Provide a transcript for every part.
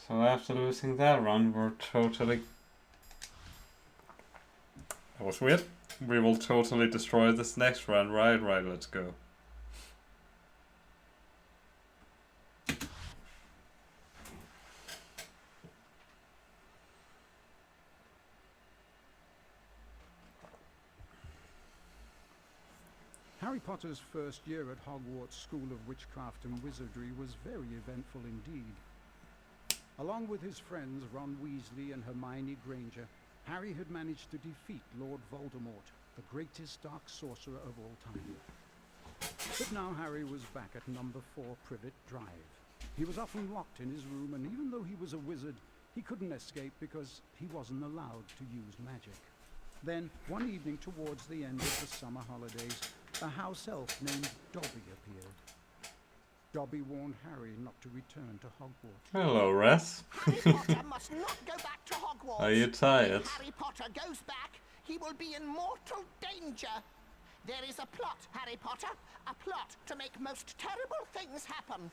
So after losing that run, we're totally... That was weird. We will totally destroy this next run. Right, let's go. Harry Potter's first year at Hogwarts School of Witchcraft and Wizardry was very eventful indeed. Along with his friends Ron Weasley and Hermione Granger, Harry had managed to defeat Lord Voldemort, the greatest dark sorcerer of all time. But now Harry was back at number 4 Privet Drive. He was often locked in his room, and even though he was a wizard, he couldn't escape because he wasn't allowed to use magic. Then, one evening towards the end of the summer holidays, a house elf named Dobby appeared. Dobby warned Harry not to return to Hogwarts. Hello, Res. Harry Potter must not go back to Hogwarts. Are you tired? If Harry Potter goes back, he will be in mortal danger. There is a plot, Harry Potter. A plot to make most terrible things happen.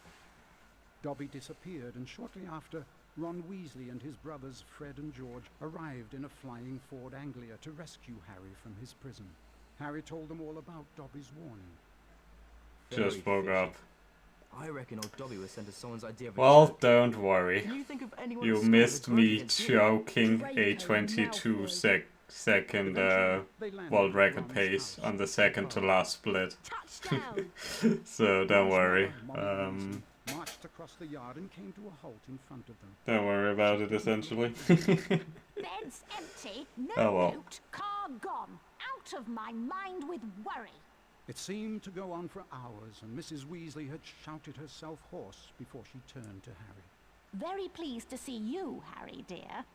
Dobby disappeared, and shortly after, Ron Weasley and his brothers Fred and George arrived in a flying Ford Anglia to rescue Harry from his prison. Harry told them all about Dobby's warning. Just woke up. I reckon old Dobby was sent as someone's idea of a Well, joke. don't worry. Can you think of anyone You who scored missed a grudge me against you? choking a Draco 22 Malfoy. second Eventually, they landed world at record Ron's pace house. on the second to last split. Touchdown. So don't Ron's worry. mother, Molly Weasley, marched across the yard and came to a halt in front of them. Don't worry about it, essentially. Bed's empty, no Oh, well. note, car gone. Out of my mind with worry. It seemed to go on for hours, and Mrs. Weasley had shouted herself hoarse before she turned to Harry. Very pleased to see you, Harry dear.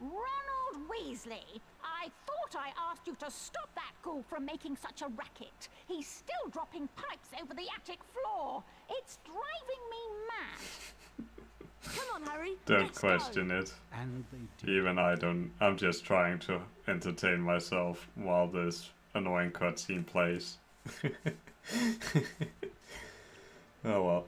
Ronald Weasley, I thought I asked you to stop that ghoul from making such a racket. He's still dropping pipes over the attic floor. It's driving me mad. Come on, Harry. Don't let's question go. it. And they did. Even I don't. I'm just trying to entertain myself while this annoying cutscene plays. Oh well.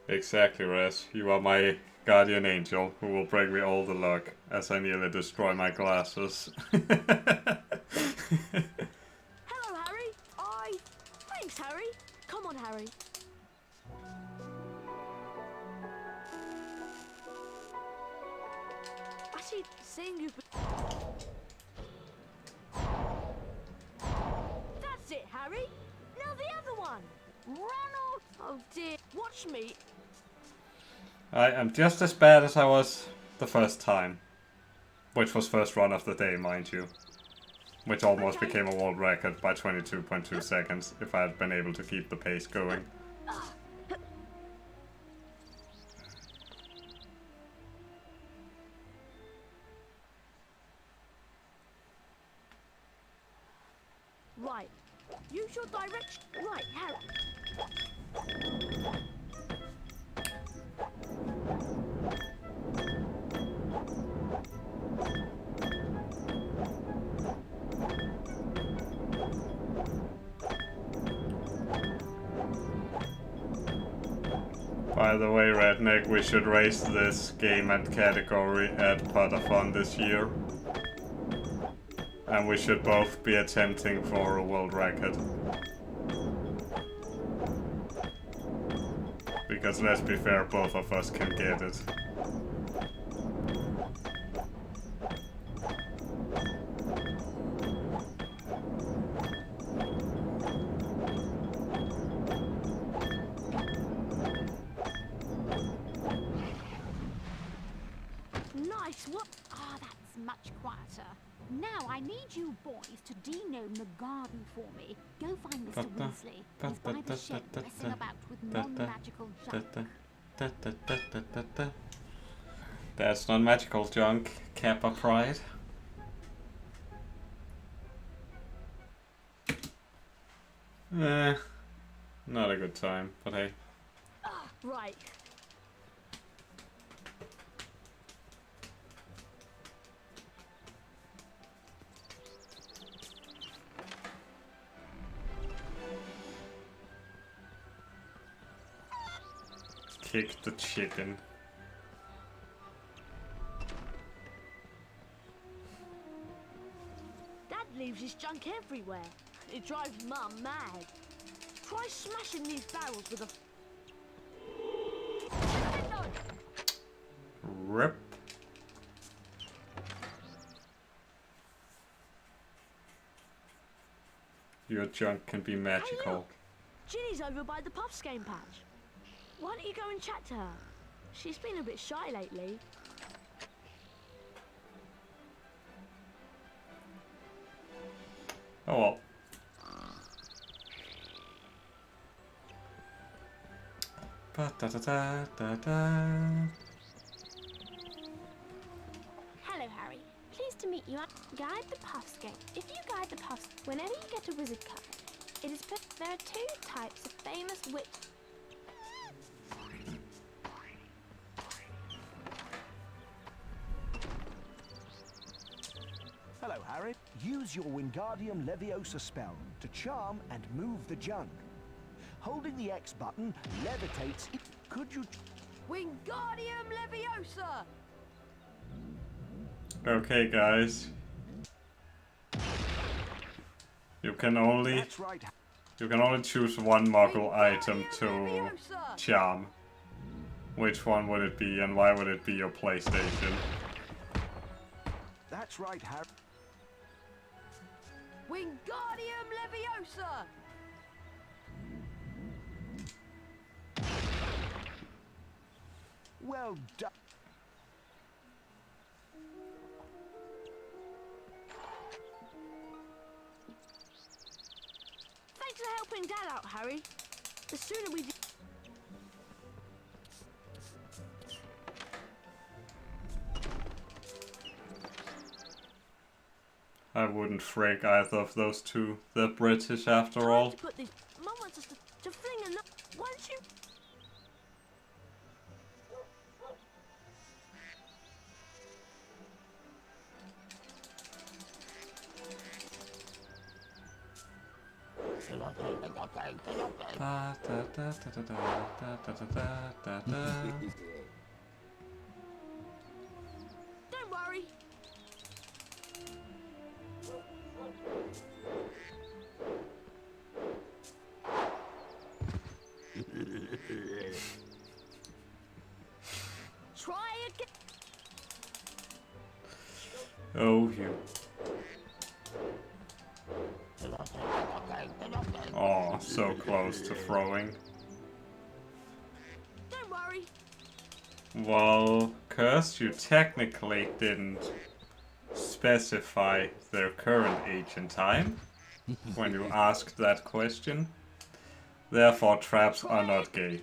Exactly, Res. You are my guardian angel who will bring me all the luck as I nearly destroy my glasses. Hello, Harry. Thanks, Harry. Come on, Harry. I see seeing you. That's it, Harry. Now the other one. Ronald. Oh dear. Watch me. I am just as bad as I was the first time. Which was first run of the day, mind you. Which almost Okay. became a world record by 22.2 seconds if I had been able to keep the pace going. Right. Use your direction. Right, Harry. By the way, Redneck, we should raise this game and category at Potterfun this year. And we should both be attempting for a world record. Because let's be fair, both of us can get it. Nice. What? Ah, that's much quieter. Now I need you boys to denome the garden for me. Go find Mr. Weasley. He's by the shed messing about with non-magical junk. That's not magical junk, Kappa Pride. Not a good time, but hey. Right. kick the chicken. Dad leaves his junk everywhere. It drives Mum mad. Try smashing these barrels with a... Rip. Your junk can be Hey, magical. look! Ginny's over by the Puffs game patch. Why don't you go and chat to her? She's been a bit shy lately. Oh well. Ba-da-da-da-da-da. Hello, Harry. Pleased to meet you. Guide the Puffs game. If you guide the Puffs, whenever you get a wizard card, it is put. There are two types of famous witch. Hello, Harry. Use your Wingardium Leviosa spell to charm and move the junk. Holding the X button levitates it. Could you... Wingardium Leviosa! Okay, guys. You can only That's right. choose one Muggle item to Leviosa! charm. Which one would it be, and why would it be your PlayStation? That's right, Harry. Wingardium Leviosa! Well done. Thanks for helping Dad out, Harry. The sooner we do... I wouldn't frig either of those two. They're British after all. To put this... Mum wants us to fling a nut... Once you... Don't worry. Try again. Oh, you. Oh, so close to throwing. Don't worry. Well, Curse, you technically didn't specify their current age and time when you asked that question. Therefore, traps are not gay.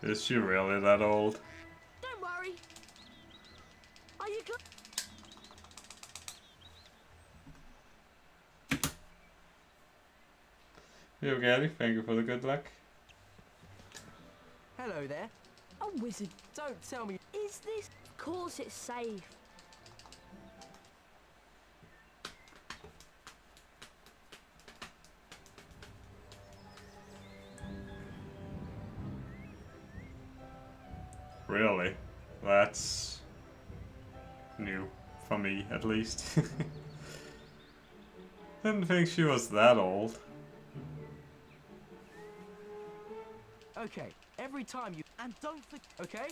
Is she really that old? Don't worry. Are you good? You Gary, thank you for the good luck. Hello there. A wizard. Don't tell me. Is this... Of course it's safe. Really? That's new. For me, at least. Didn't think she was that old. Okay, every time you... And don't forget... Okay?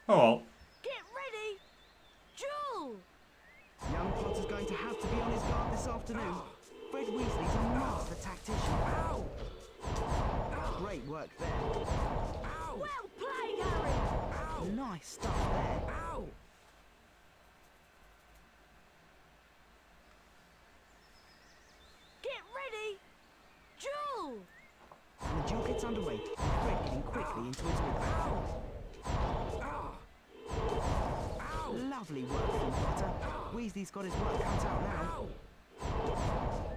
Oh well. Get ready. Jewel. Young Potter's going to have to be on his guard this afternoon. Fred Weasley's a master tactician. Ow! Great work there. Ow! Well played, Harry. Ow! Nice stuff there. Ow! Get ready. Jewel. And the duel gets underway. Fred getting quickly into his rhythm. Ow! Ow! Ow! Lovely work from Potter. Weasley's got his work cut out now.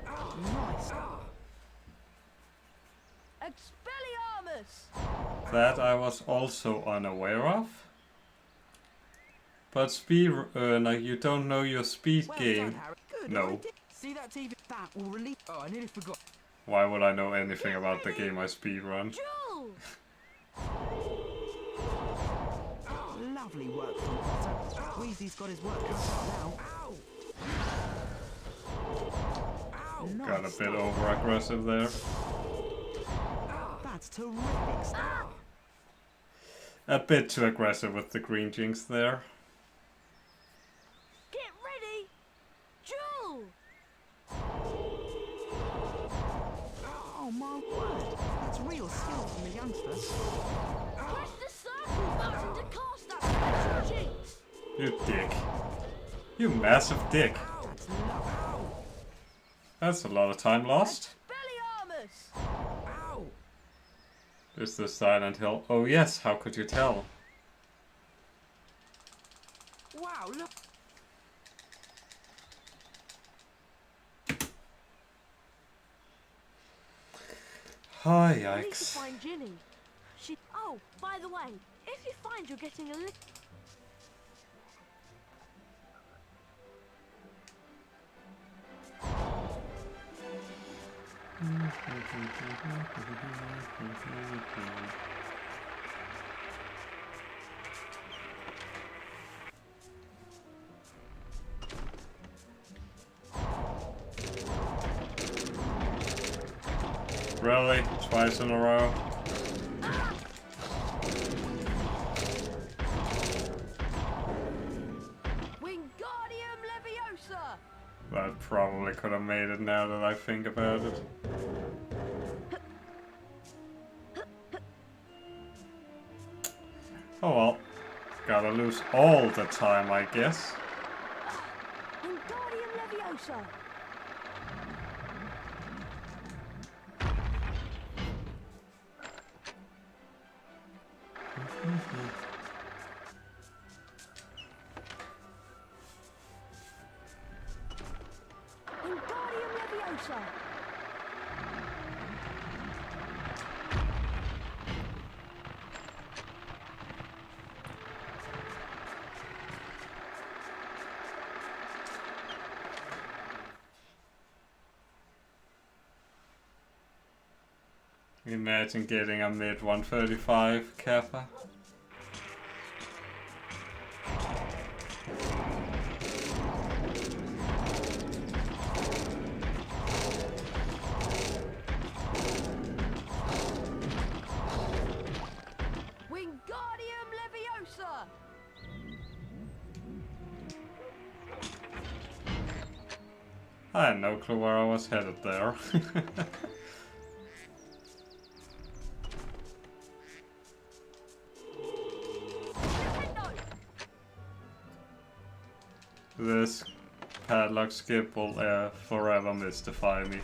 Ow! Nice. Expelliarmus. That I was also unaware of. But speed, like you don't know your speed Well game. done, Harry. Good. No. I did. See that TV? That will release. Oh, I nearly forgot. Why would I know anything about the game I speedrun? Jules! Oh, lovely work from Potter. Weasley's got his work cut out now. Ow! Ow! Nice Got a bit stuff. over aggressive there. That's terrific stuff. A bit too aggressive with the green jinx there. Get ready! Jules! Oh my word! That's real skill from the youngster. Press the circle button to cast that special jinx! You dick. You massive dick. That's lovely. That's a lot of time lost. Expelliarmus! Ow! Is the Silent Hill? Oh yes, how could you tell? Wow! Look. Oh I need to yikes. find Ginny. She. Oh, by the way, if you find you're getting a little. Really? Twice in a row? Wingardium Leviosa! That probably could have made it now that I think about it. Oh well. Gotta lose all the time, I guess. Wingardium Leviosa! Wingardium Leviosa! Imagine getting a mid 135 Kappa. Wingardium Leviosa! I had no clue where I was headed there. This padlock skip will forever mystify me.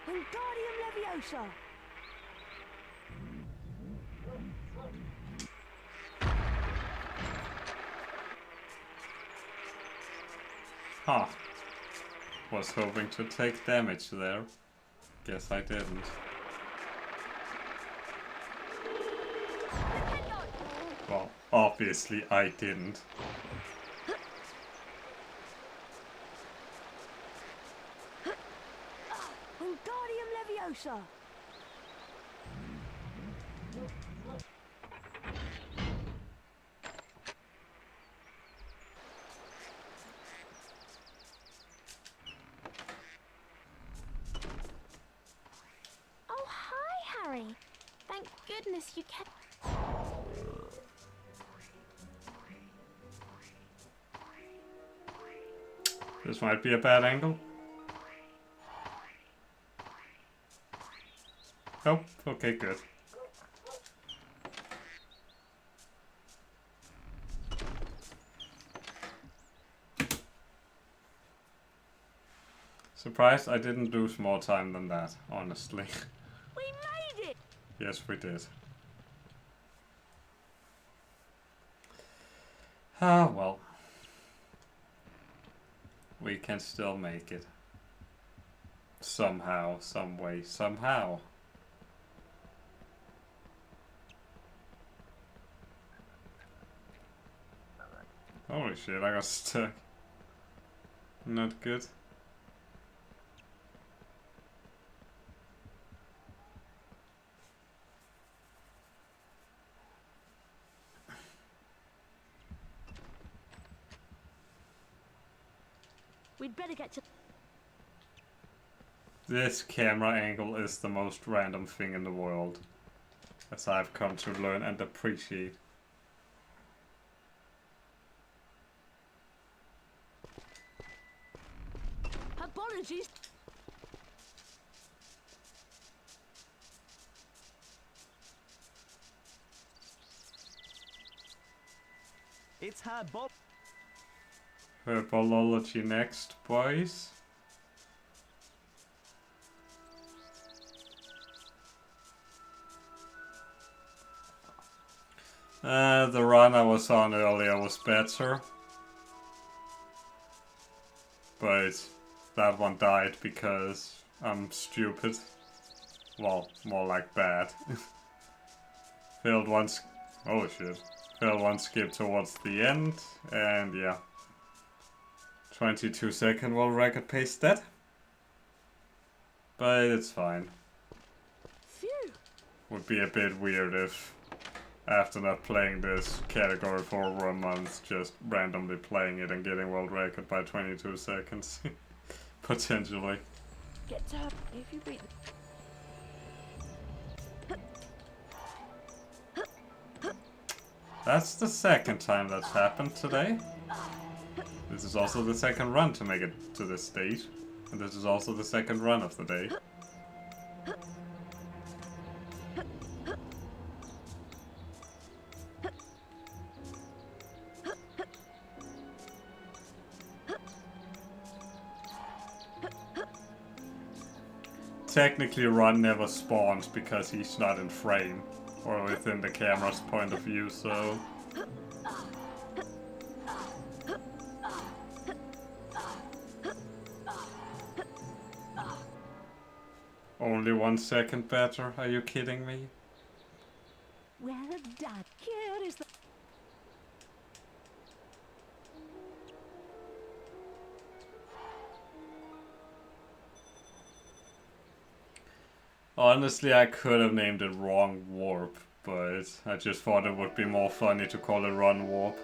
Wingardium Leviosa! Huh. Was hoping to take damage there. Guess I didn't. Well, obviously I didn't. Wingardium Leviosa! Oh, hi, Harry. Thank goodness you kept. This might be a bad angle. Oh, okay, good. Surprised I didn't lose more time than that, honestly. We made it! Yes, we did. Ah, well. We can still make it. Somehow, some way, somehow. Holy shit, I got stuck. Not good. We'd better get to... This camera angle is the most random thing in the world, as I've come to learn and appreciate. Apologies. It's her Bob. Herbology next, boys. The run I was on earlier was better. But that one died because I'm stupid. Well, more like bad. Failed once. Oh shit. Failed one skip towards the end, and yeah. 22-second world record pace dead. But it's fine. Phew. Would be a bit weird if, after not playing this category for over a month, just randomly playing it and getting world record by 22 seconds. Potentially. Get to her if you beat... That's the second time that's happened today. This is also the second run to make it to this stage. And this is also the second run of the day. Technically, Run never spawns because he's not in frame or within the camera's point of view, so... Only 1 second better? Are you kidding me? Well done. Here is the... Honestly, I could have named it Wrong Warp, but I just thought it would be more funny to call it Run Warp.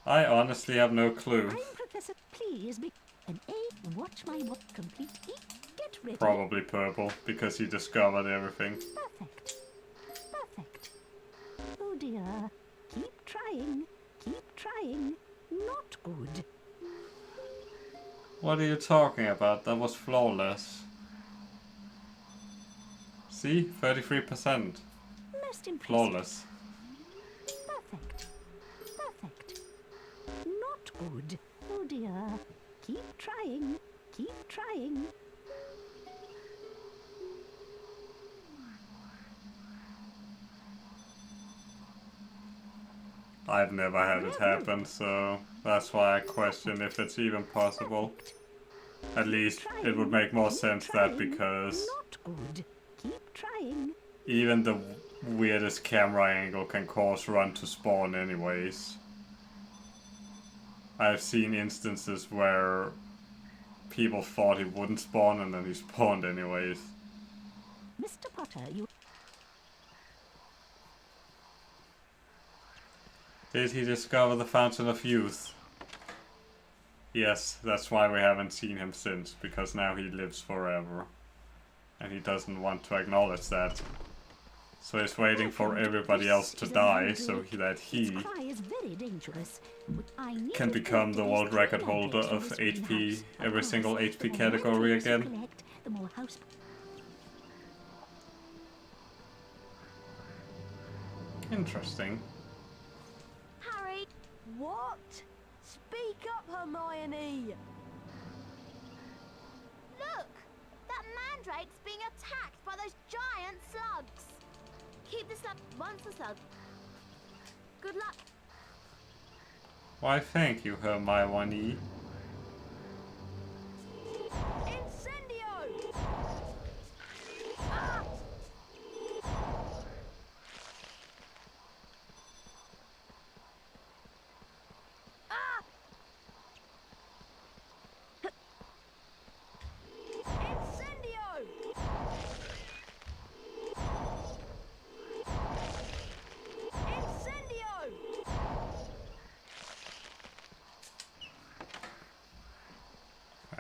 I honestly have no clue. I'm Professor. Please be an A. Watch my walk completely. Get ready. Probably purple, because he discovered everything. Perfect. Perfect. Oh dear. Keep trying. Keep trying. Not good. What are you talking about? That was flawless. See? 33%. Most impressive. Flawless. Perfect. Perfect. Not good. Oh dear. Keep trying. Keep trying. I've never had it happen, so that's why I question if it's even possible. At least it would make more sense that because Not good. Keep trying. even the weirdest camera angle can cause Run to spawn anyways. I've seen instances where people thought he wouldn't spawn and then he spawned anyways. Mr. Potter, you... Did he discover the Fountain of Youth? Yes, that's why we haven't seen him since, because now he lives forever. And he doesn't want to acknowledge that. So he's waiting for everybody else to die so that he Cry is very dangerous. I need can to become the collect world the record most holder elaborate of in this HP, greenhouse. every Of single course, HP the more category materials you again. collect, the more house... Interesting. Harry! What? Speak up, Hermione! Look! That mandrake's being attacked by those giant slugs. keep the slug. Once the slug. Good luck. Why, thank you, Hermione. Incendio! Ah! Ah! Incendio! Incendio!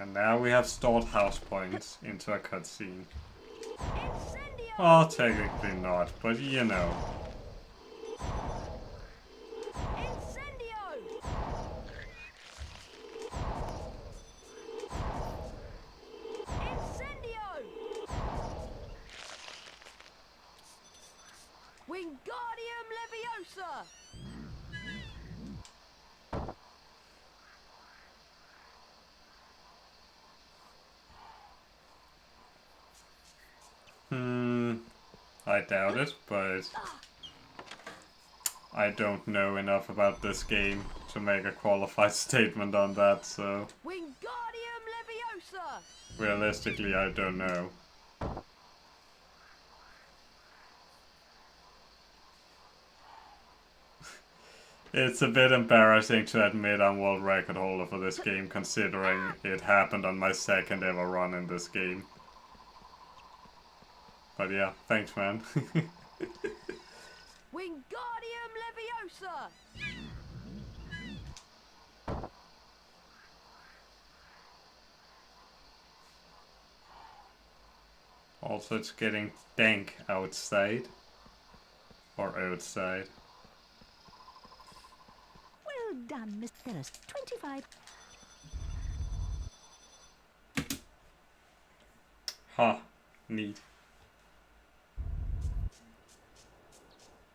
And now we have stored house points into a cutscene. Incendio! Well, technically not, but you know. Incendio! Incendio! Wingardium Leviosa! I doubt it, but I don't know enough about this game to make a qualified statement on that, so Wingardium Leviosa! realistically I don't know. It's a bit embarrassing to admit I'm world record holder for this game, considering it happened on my second ever run in this game. But yeah, thanks man. Wingardium Leviosa! Also, it's getting dank outside. Or outside. Well done, Mr. Dennis. 25. Ha, neat.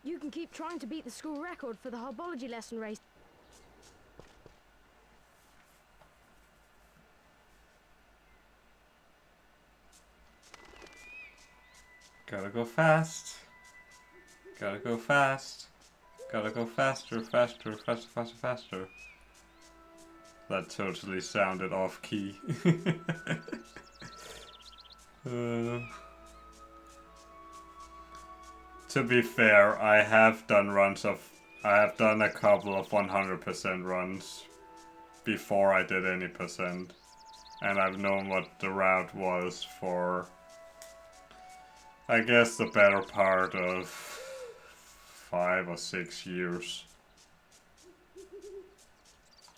You can keep trying to beat the school record for the herbology lesson race. Gotta go fast. Gotta go fast. Gotta go faster, faster, faster, faster, faster. That totally sounded off key. To be fair, I have done a couple of 100% runs before I did any percent. And I've known what the route was for, I guess, the better part of 5 or 6 years.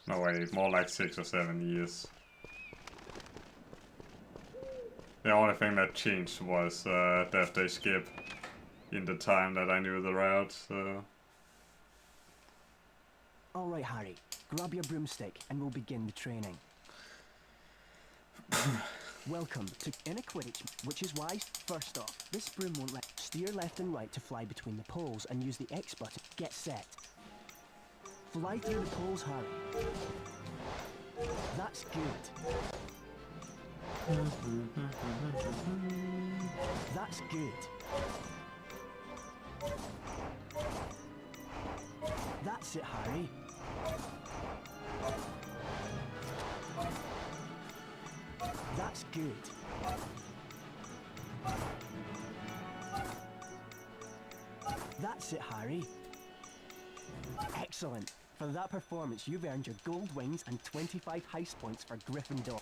No wait, more like 6 or 7 years. The only thing that changed was Death Day Skip in the time that I knew the route, so... Alright, Harry. Grab your broomstick and we'll begin the training. Welcome to in a Quidditch, which is why, first off, this broom won't let steer left and right to fly between the poles and use the X button. Get set. Fly through the poles, Harry. That's good. That's good. That's it, Harry. That's good. That's it, Harry. Excellent. For that performance, you've earned your gold wings and 25 house points for Gryffindor.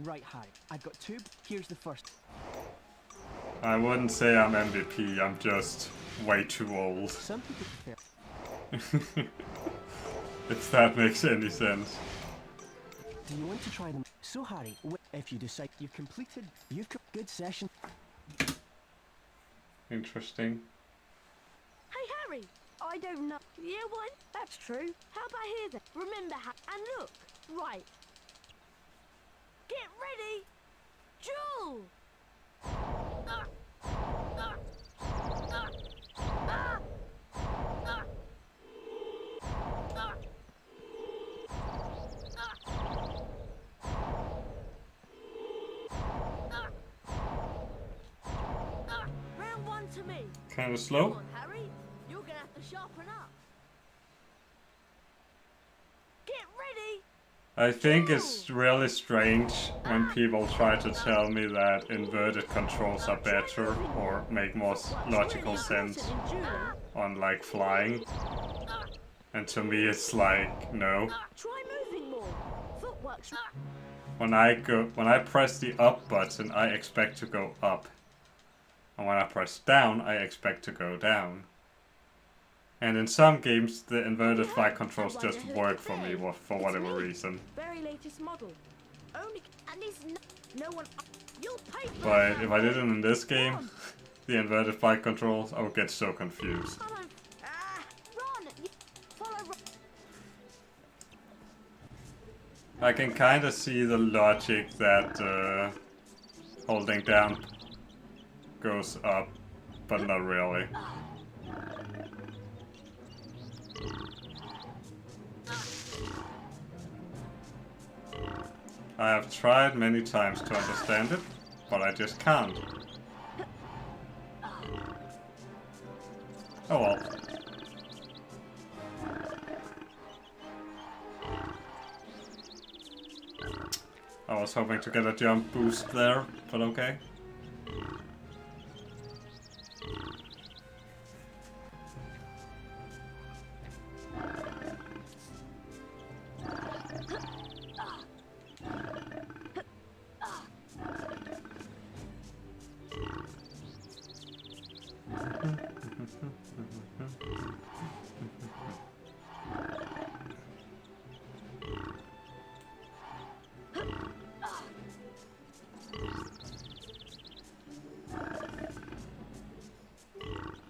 Right, Harry. I've got two. Here's the first. I wouldn't say I'm MVP, I'm just way too old. Some people prefer. If that makes any sense. Do you want to try them? So, Harry, if you decide you've completed, good session. Interesting. Hey, Harry! I don't know. Yeah, what? That's true. How about here then? Remember how... And look! Right. Get ready! Jewel! Ah! Ah! Ah! Ah! Ah! Ah! Ah! to me. Kind of Come slow. on, Harry. You're gonna have to sharpen up. Get ready. I think it's really strange when people try to tell me that inverted controls are better or make more logical sense on like flying. And to me it's like, no. Try moving more. Footwork's When I press the up button, I expect to go up. And when I press down, I expect to go down. And in some games, the inverted flight controls just work for me for whatever reason. very latest model. Only and there's no one. You'll pay for But that. if I did it in this game, the inverted flight controls, I would get so confused. Run. Follow. I can kind of see the logic that holding down goes up, but not really. I have tried many times to understand it, but I just can't. Oh well. I was hoping to get a jump boost there, but okay.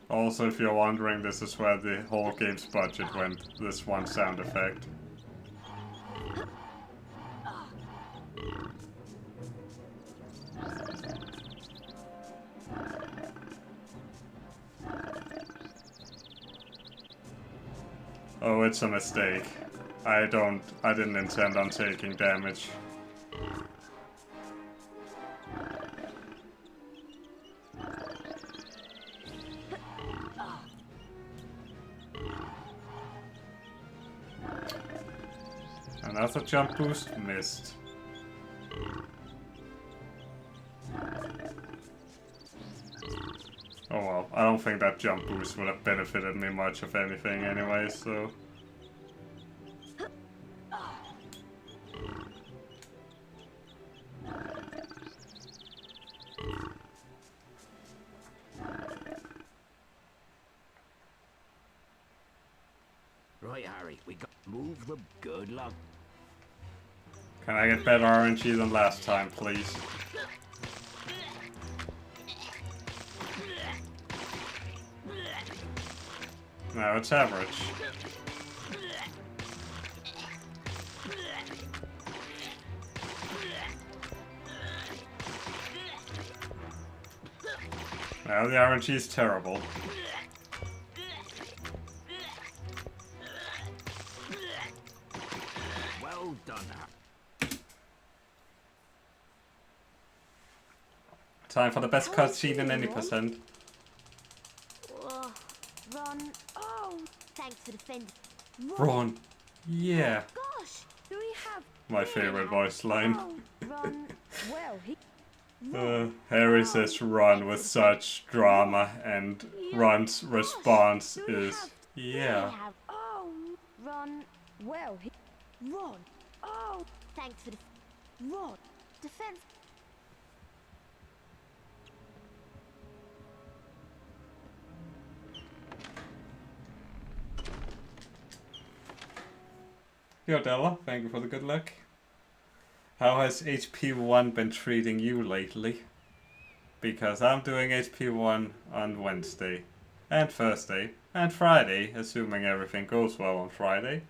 Also, if you're wondering, this is where the whole game's budget went, this one sound effect. Oh, it's a mistake. I didn't intend on taking damage. Another jump boost missed. Oh well, I don't think that jump boost would have benefited me much of anything anyway, so... Right, Harry, we got move the good luck. Can I get better RNG than last time, please? No, it's average. Now the RNG is terrible. Well done, Harry. Time for the best cutscene in any percent. Ron. Oh, thanks for defending. Ron. Yeah. Gosh, do we have My favorite voice line. Ron? Well, he. Harry says Ron with such drama, and Ron's response is, yeah. Oh, Ron. Well, he. Ron. Oh, thanks for Ron. Defense. Yo Della, thank you for the good luck. How has HP1 been treating you lately? Because I'm doing HP1 on Wednesday, and Thursday, and Friday, assuming everything goes well on Friday.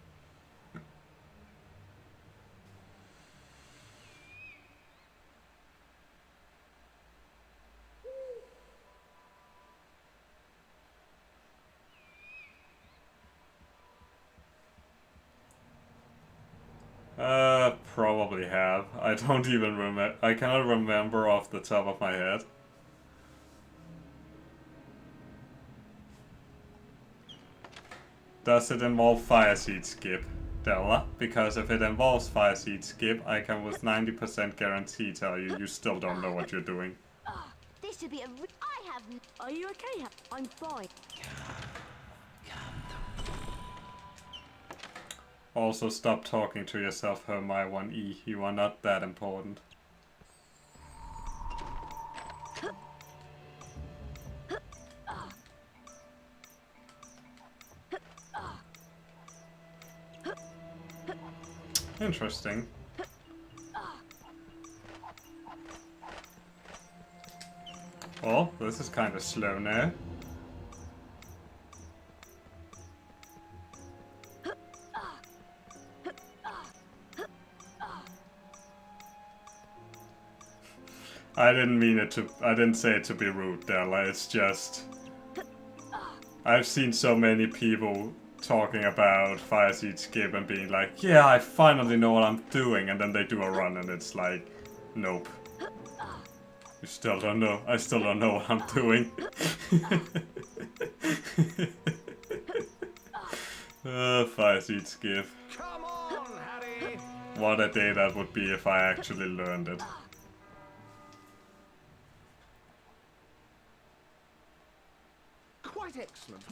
Probably have. I don't even remember. I cannot remember off the top of my head. Does it involve fire seed skip, Della? Because if it involves fire seed skip, I can with 90% guarantee tell you you still don't know what you're doing. This should be a. I have. Are you okay? I'm fine. Also, stop talking to yourself, Hermione 1E. You are not that important. Interesting. Oh, this is kind of slow now. I didn't say it to be rude, Della, it's just... I've seen so many people talking about fire seed skip and being like, yeah, I finally know what I'm doing, and then they do a run and it's like, nope. You still don't know. I still don't know what I'm doing. Fire seed skip. Come on, Harry! What a day that would be if I actually learned it. Quite excellent.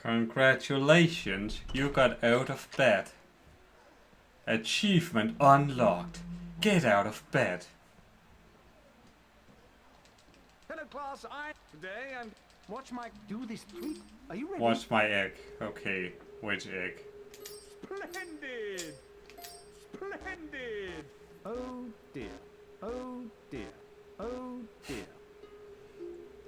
Congratulations, you got out of bed. Achievement unlocked. Get out of bed. Hello, class. Today and watch my do this treat. Are you ready? Watch my egg. Okay, which egg? Splendid! Splendid! Oh dear. Oh dear. Oh dear.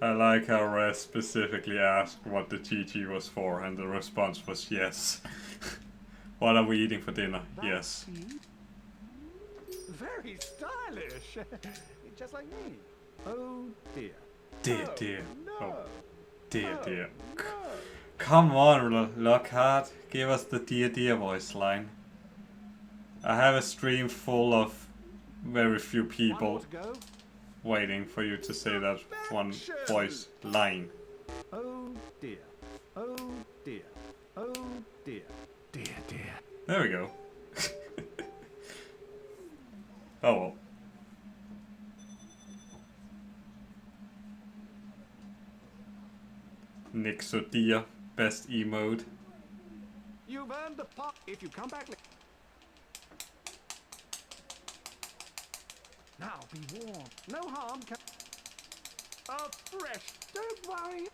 I like how Res specifically asked what the GG was for, and the response was yes. What are we eating for dinner? Yes. Very stylish. Just like me. Oh dear. Dear, dear. No. Oh, dear, dear. No. Come on, Lockhart. Give us the dear, dear voice line. I have a stream full of very few One more people to go. waiting for you to say that one voice line. Oh dear. Oh dear. Oh dear. Dear, dear. There we go. Oh well. Nixodia, best emote. You've earned the pot if you come back. Now be warm. No harm can. Fresh. Don't worry.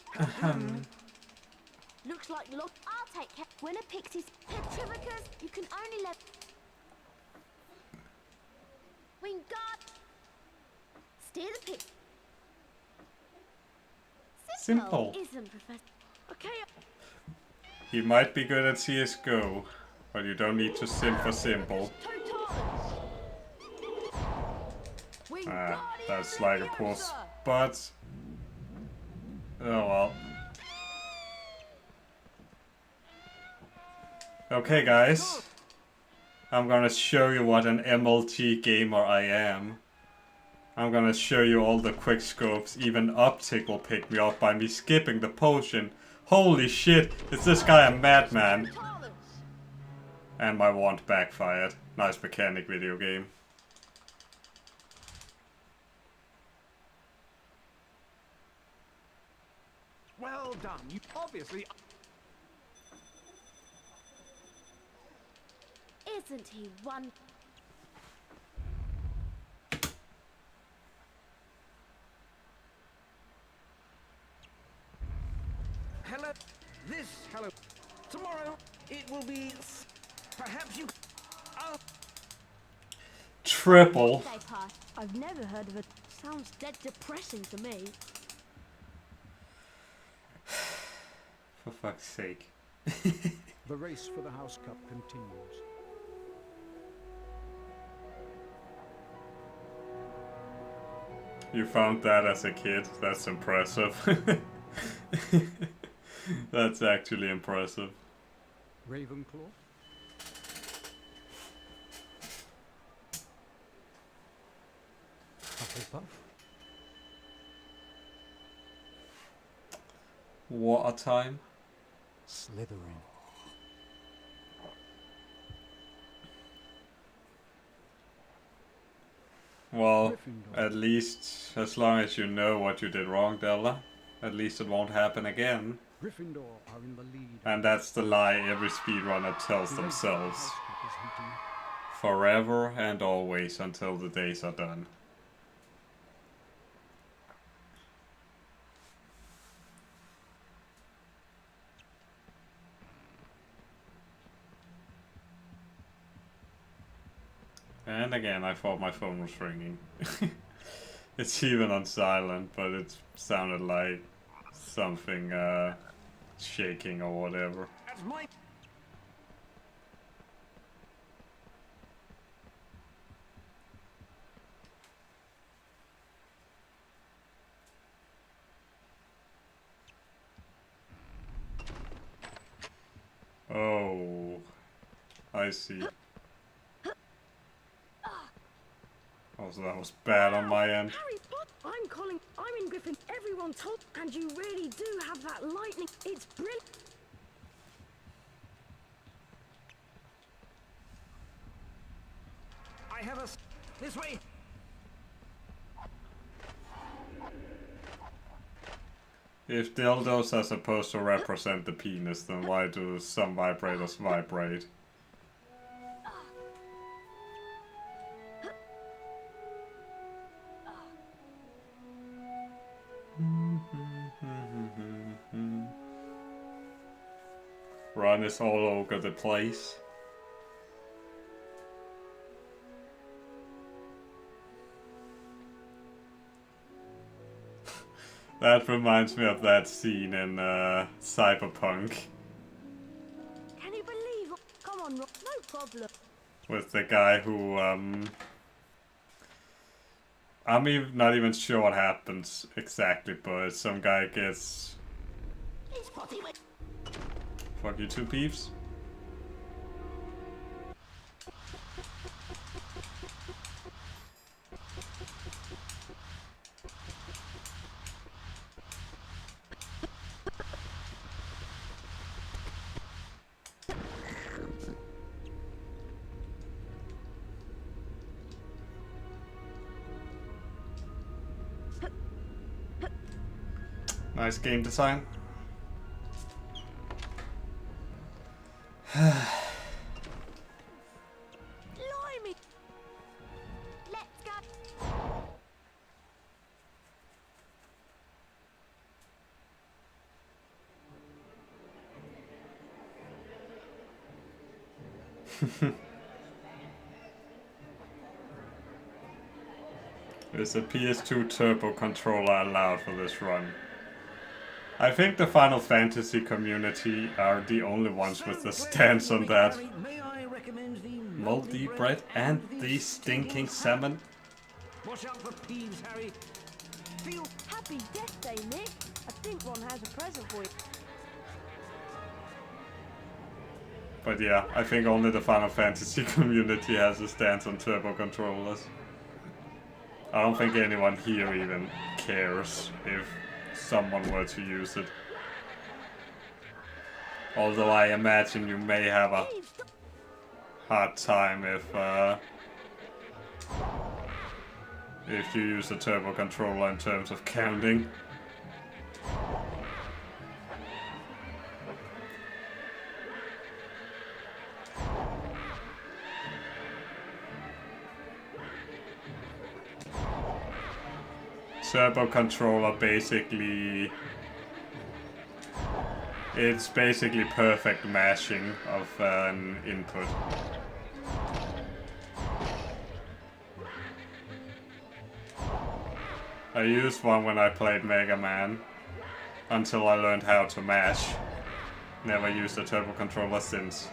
Looks like look. I'll take care. When a pixie's Petrivicus, you can only let. Wingard. Steer the pig. Simple. Isn't Professor? Okay. He might be good at CSGO, but you don't need to sim for simple. That's like a poor spot. Oh well. Okay guys, I'm gonna show you what an MLG gamer I am. I'm gonna show you all the quick scopes, even Optic will pick me up by me skipping the potion. Holy shit, is this guy a madman? And my wand backfired. Nice mechanic, video game. Well done. You obviously. Isn't he one? Hello. This hello. Tomorrow it will be. Perhaps you. Triple. I've never heard of it. Sounds dead depressing to me. For fuck's sake. The race for the House Cup continues. You found that as a kid? That's impressive. That's actually impressive. Ravenclaw? Hufflepuff? What a time. Slytherin. Well, Gryffindor. at least as long as you know what you did wrong, Della, at least it won't happen again. Gryffindor are in the lead. And that's the lie every speedrunner tells The themselves. House Strippers hunting. Forever and always until the days are done. And again, I thought my phone was ringing. It's even on silent, but it sounded like something shaking or whatever. That's my... Oh, I see. Oh, so that was bad on my end. Harry Potter! I'm calling. I'm in Griffin. Everyone told, and you really do have that lightning. It's brilliant. I have a... This way! If dildos are supposed to represent the penis, then why do some vibrators vibrate? Ron is all over the place. That reminds me of that scene in Cyberpunk Can you believe? Come on, Rob. No problem. with the guy who I'm not even sure what happens exactly, but some guy gets... He's potty with. Fuck you two peeps. Nice game design. Blimey! Let's go. Is a PS2 turbo controller allowed for this run? I think the Final Fantasy community are the only ones with the stance on that. May I recommend the Moldy bread and the stinking salmon. Watch out for peeves, Harry. Feel... Happy Death Day, Nick. I think Ron has a present for you. But yeah, I think only the Final Fantasy community has a stance on turbo controllers. I don't think anyone here even cares if someone were to use it. Although I imagine you may have a hard time if you use a turbo controller in terms of counting. Turbo controller basically... It's basically perfect mashing of an input. I used one when I played Mega Man until I learned how to mash. Never used a turbo controller since.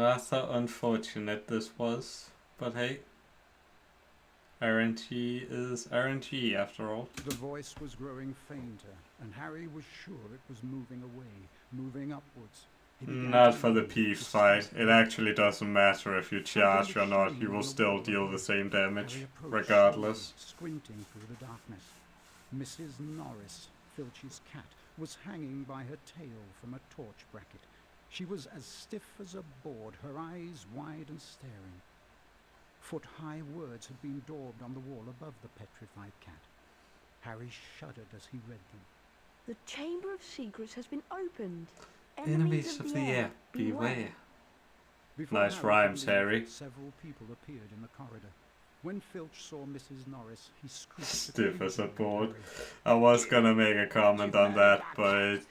Rather unfortunate this was, but hey, RNG is RNG after all. The voice was growing fainter, and Harry was sure it was moving away, moving upwards. He began Not to for the move, Peeves to fight. step It actually doesn't matter if you charge or not, you will still deal the same damage, Harry approached regardless. slowly, squinting through the darkness. Mrs. Norris, Filch's cat, was hanging by her tail from a torch bracket. She was as stiff as a board, her eyes wide and staring. Foot-high words had been daubed on the wall above the petrified cat. Harry shuddered as he read them. The Chamber of Secrets has been opened. Enemies of the air, beware. Before Nice Harry rhymes, could leave, Harry. Several people appeared in the corridor. When Filch saw Mrs. Norris, he screeched. Stiff as a board. I was gonna make a comment on that, but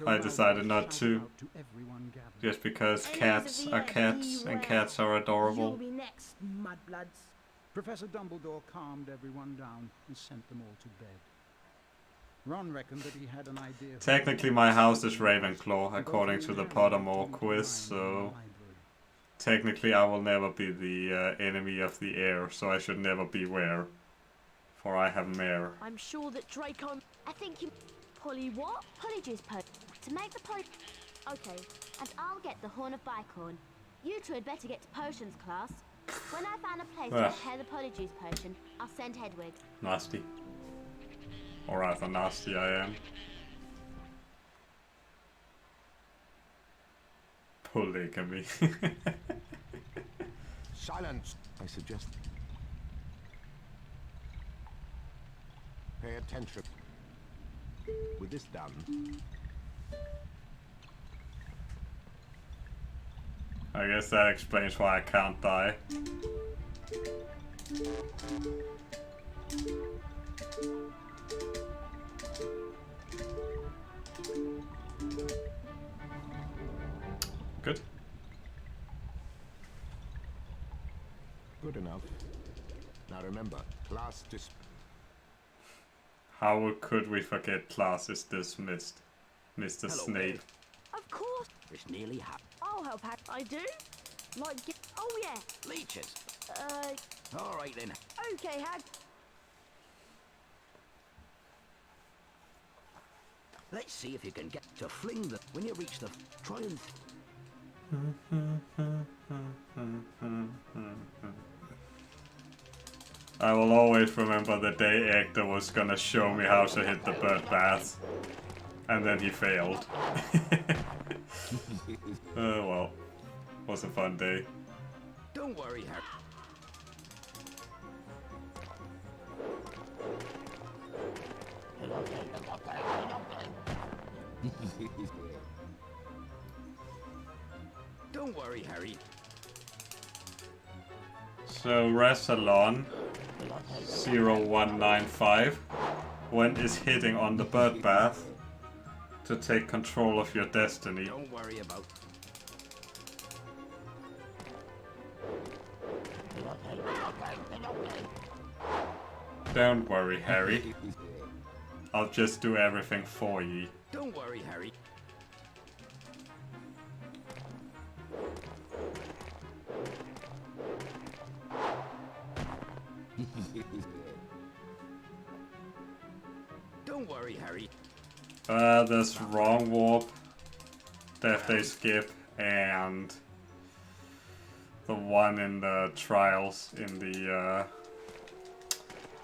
I decided not to. Just because cats are cats and cats are adorable. You'll be next, mudbloods. Professor Dumbledore calmed everyone down and sent them all to bed. Ron reckoned that he had an idea. Technically my house is Ravenclaw, according to the Pottermore quiz, so technically I will never be the enemy of the air, so I should never beware, for I have mare. I'm sure that Draco... I think you... Polly what? Polyjuice potion. To make the poly... Okay. And I'll get the Horn of Bicorn. You two had better get to potions class. When I find a place to prepare the Polyjuice potion, I'll send Hedwig. Nasty. Or rather nasty I am. Polygamy. Silence, I suggest. Pay attention. With this done, I guess that explains why I can't die. Good. good enough. Now remember, class How could we forget class is dismissed, Mr. Hello, Snape? Of course. It's nearly half. I'll help out. I do. Like... Oh, yeah. Leeches. All right then. Okay, Hag. Let's see if you can get to fling the... When you reach the... Try and... I will always remember the day Hector was gonna show me how to hit the bird bath. And then he failed. Well. Was a fun day. Don't worry, Harry. Don't worry, Harry. So Rassalon 0195, when is hitting on the bird bath to take control of your destiny. Don't worry about... Don't worry, Harry. I'll just do everything for ye. Don't worry, Harry. Don't worry, Harry. There's Wrong Warp, Death Day Skip, and the one in the trials in the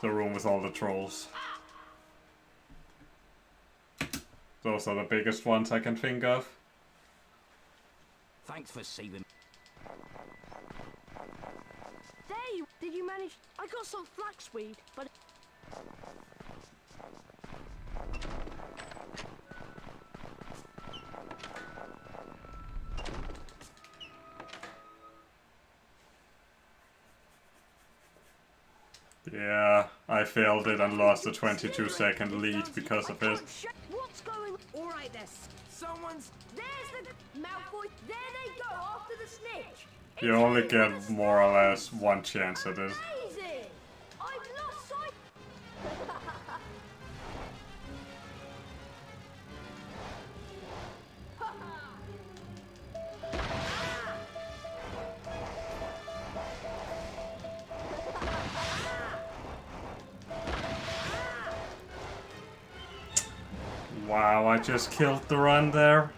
room with all the trolls. Those are the biggest ones I can think of. Thanks for saving... There you... Did you manage... I got some flaxweed, but... Yeah, I failed it and lost a 22-second lead because of it. What's going on? All right, someone's... There's the... Malfoy. There they go, after the snitch. You only get more or less one chance at it. Amazing! I've lost sight... Oh, I just killed the run there.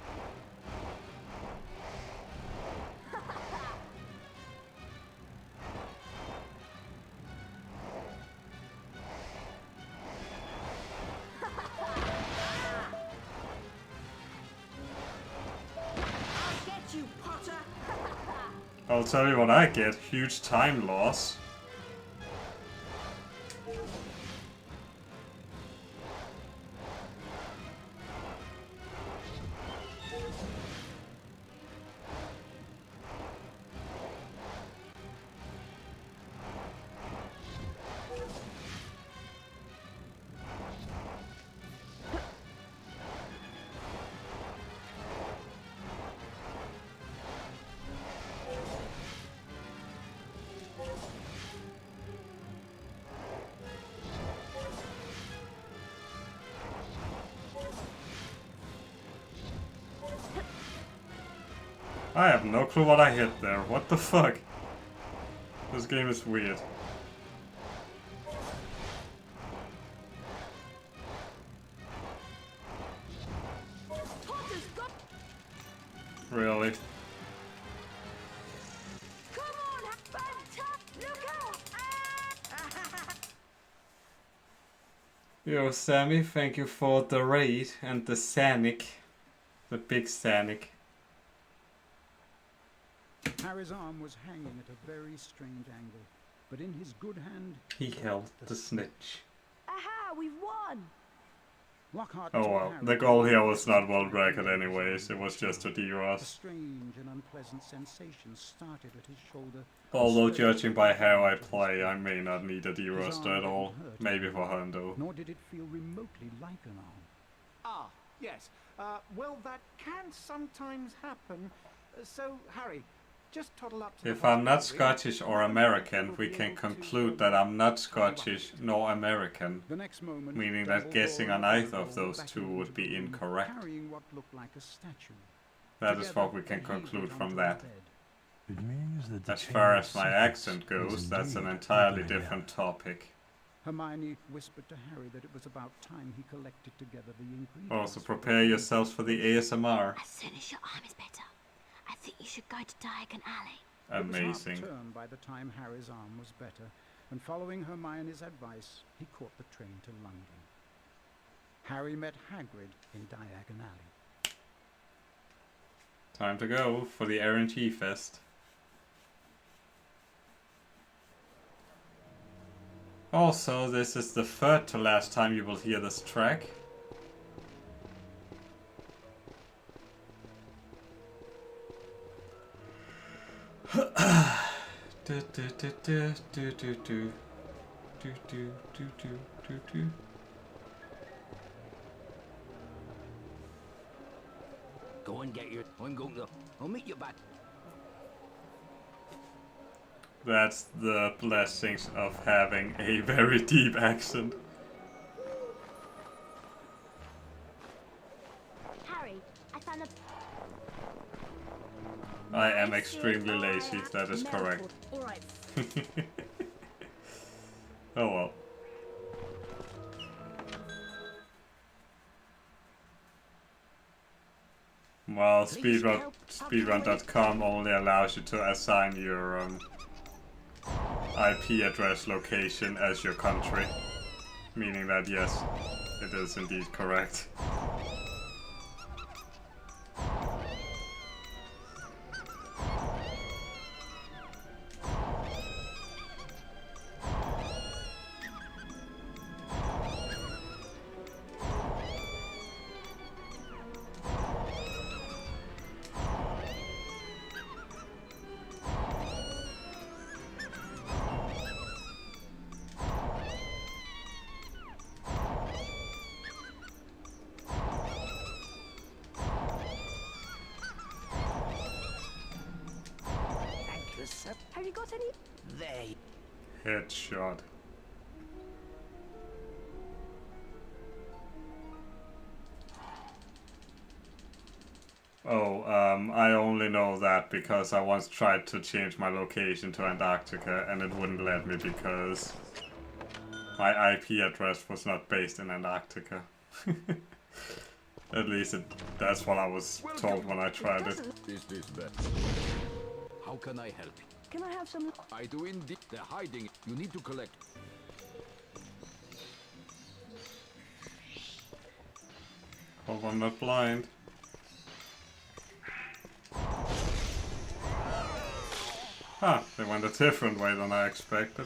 I'll get you, Potter. I'll tell you what I get. Huge time loss. I have no clue what I hit there. What the fuck? This game is weird. Potter's got. Really? Come on, Fanta! Look out! Yo, Sammy, thank you for the raid and the Sanic. The big Sanic. Harry's arm was hanging at a very strange angle, but in his good hand He held the snitch. Aha, we've won! Lockhart Oh told well, Harry the that goal he here was not was world record anyways, it was just a A D-Ross. strange and unpleasant sensation started at his shoulder. Although and spread judging by how I into his play, I hand. may not need a His D-Ross arm at all. didn't hurt Maybe for anymore, Hundo. nor did it feel remotely like an arm. Ah, yes. Well, that can sometimes happen. So, Harry, just toddle up to the If I'm not hospital, will you? Scottish or American, we can conclude that I'm not Scottish nor American. The next moment, Meaning that Dumbledore guessing on and either of Dumbledore those back two into would the be room, incorrect. Carrying what looked like a statue. That is Together, what we can they heaved conclude it from onto that. the bed. It means that the As chain far of as my secrets accent is goes, that's an indeed entirely opening different up. topic. Hermione whispered to Harry that it was about time he collected together the ingredients. Also, for the prepare food. yourselves for the ASMR. As soon as your arm is better, I think you should go to Diagon Alley. It was Amazing. half-term by the time Harry's arm was better, and following Hermione's advice, he caught the train to London. Harry met Hagrid in Diagon Alley. Time to go for the RNG Fest. Also, this is the third to last time you will hear this track. Do, do, do, do, do, do, do. Do, do, do, do, do, do. Go and get your. I'm going to. I'll meet you back. That's the blessings of having a very deep accent. Harry, I found a. I am extremely lazy, that is correct. All right. Oh well. Well, speedrun.com only allows you to assign your IP address location as your country. Meaning that yes, it is indeed correct. Thank you, sir. Have you got any? They. Headshot. Oh, I only know that because I once tried to change my location to Antarctica and it wouldn't let me because my IP address was not based in Antarctica. At least that's what I was told when I tried it. Is this bad? How can I help? Can I have some? I do indeed. They're hiding. You need to collect. Hope I'm not blind. Ah, they went a different way than I expected.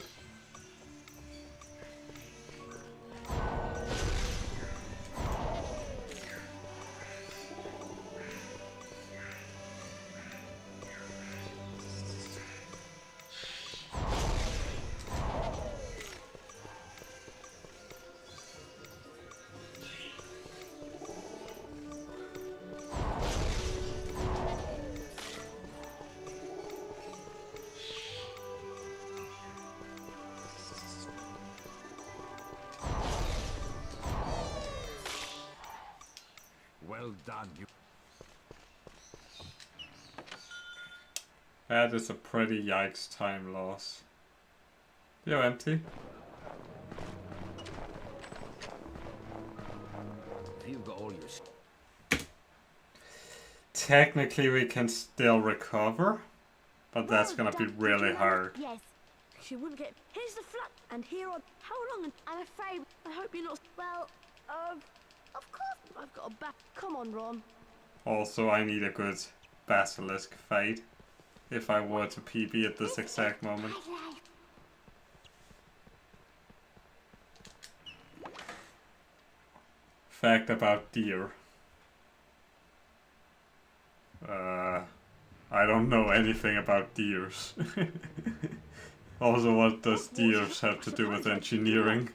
Well done, you. That is a pretty yikes time loss. You're empty. You've got all your. Technically we can still recover, but that's gonna be really hard. Yes. She wouldn't get. Here's the flat, and here on. How long? I'm afraid. I hope you're not. Well, of course I've got a back. Come on, Ron. Also, I need a good basilisk fight if I were to PB at this exact moment. Fact about deer. I don't know anything about deers. Also, what does deers have to do with engineering?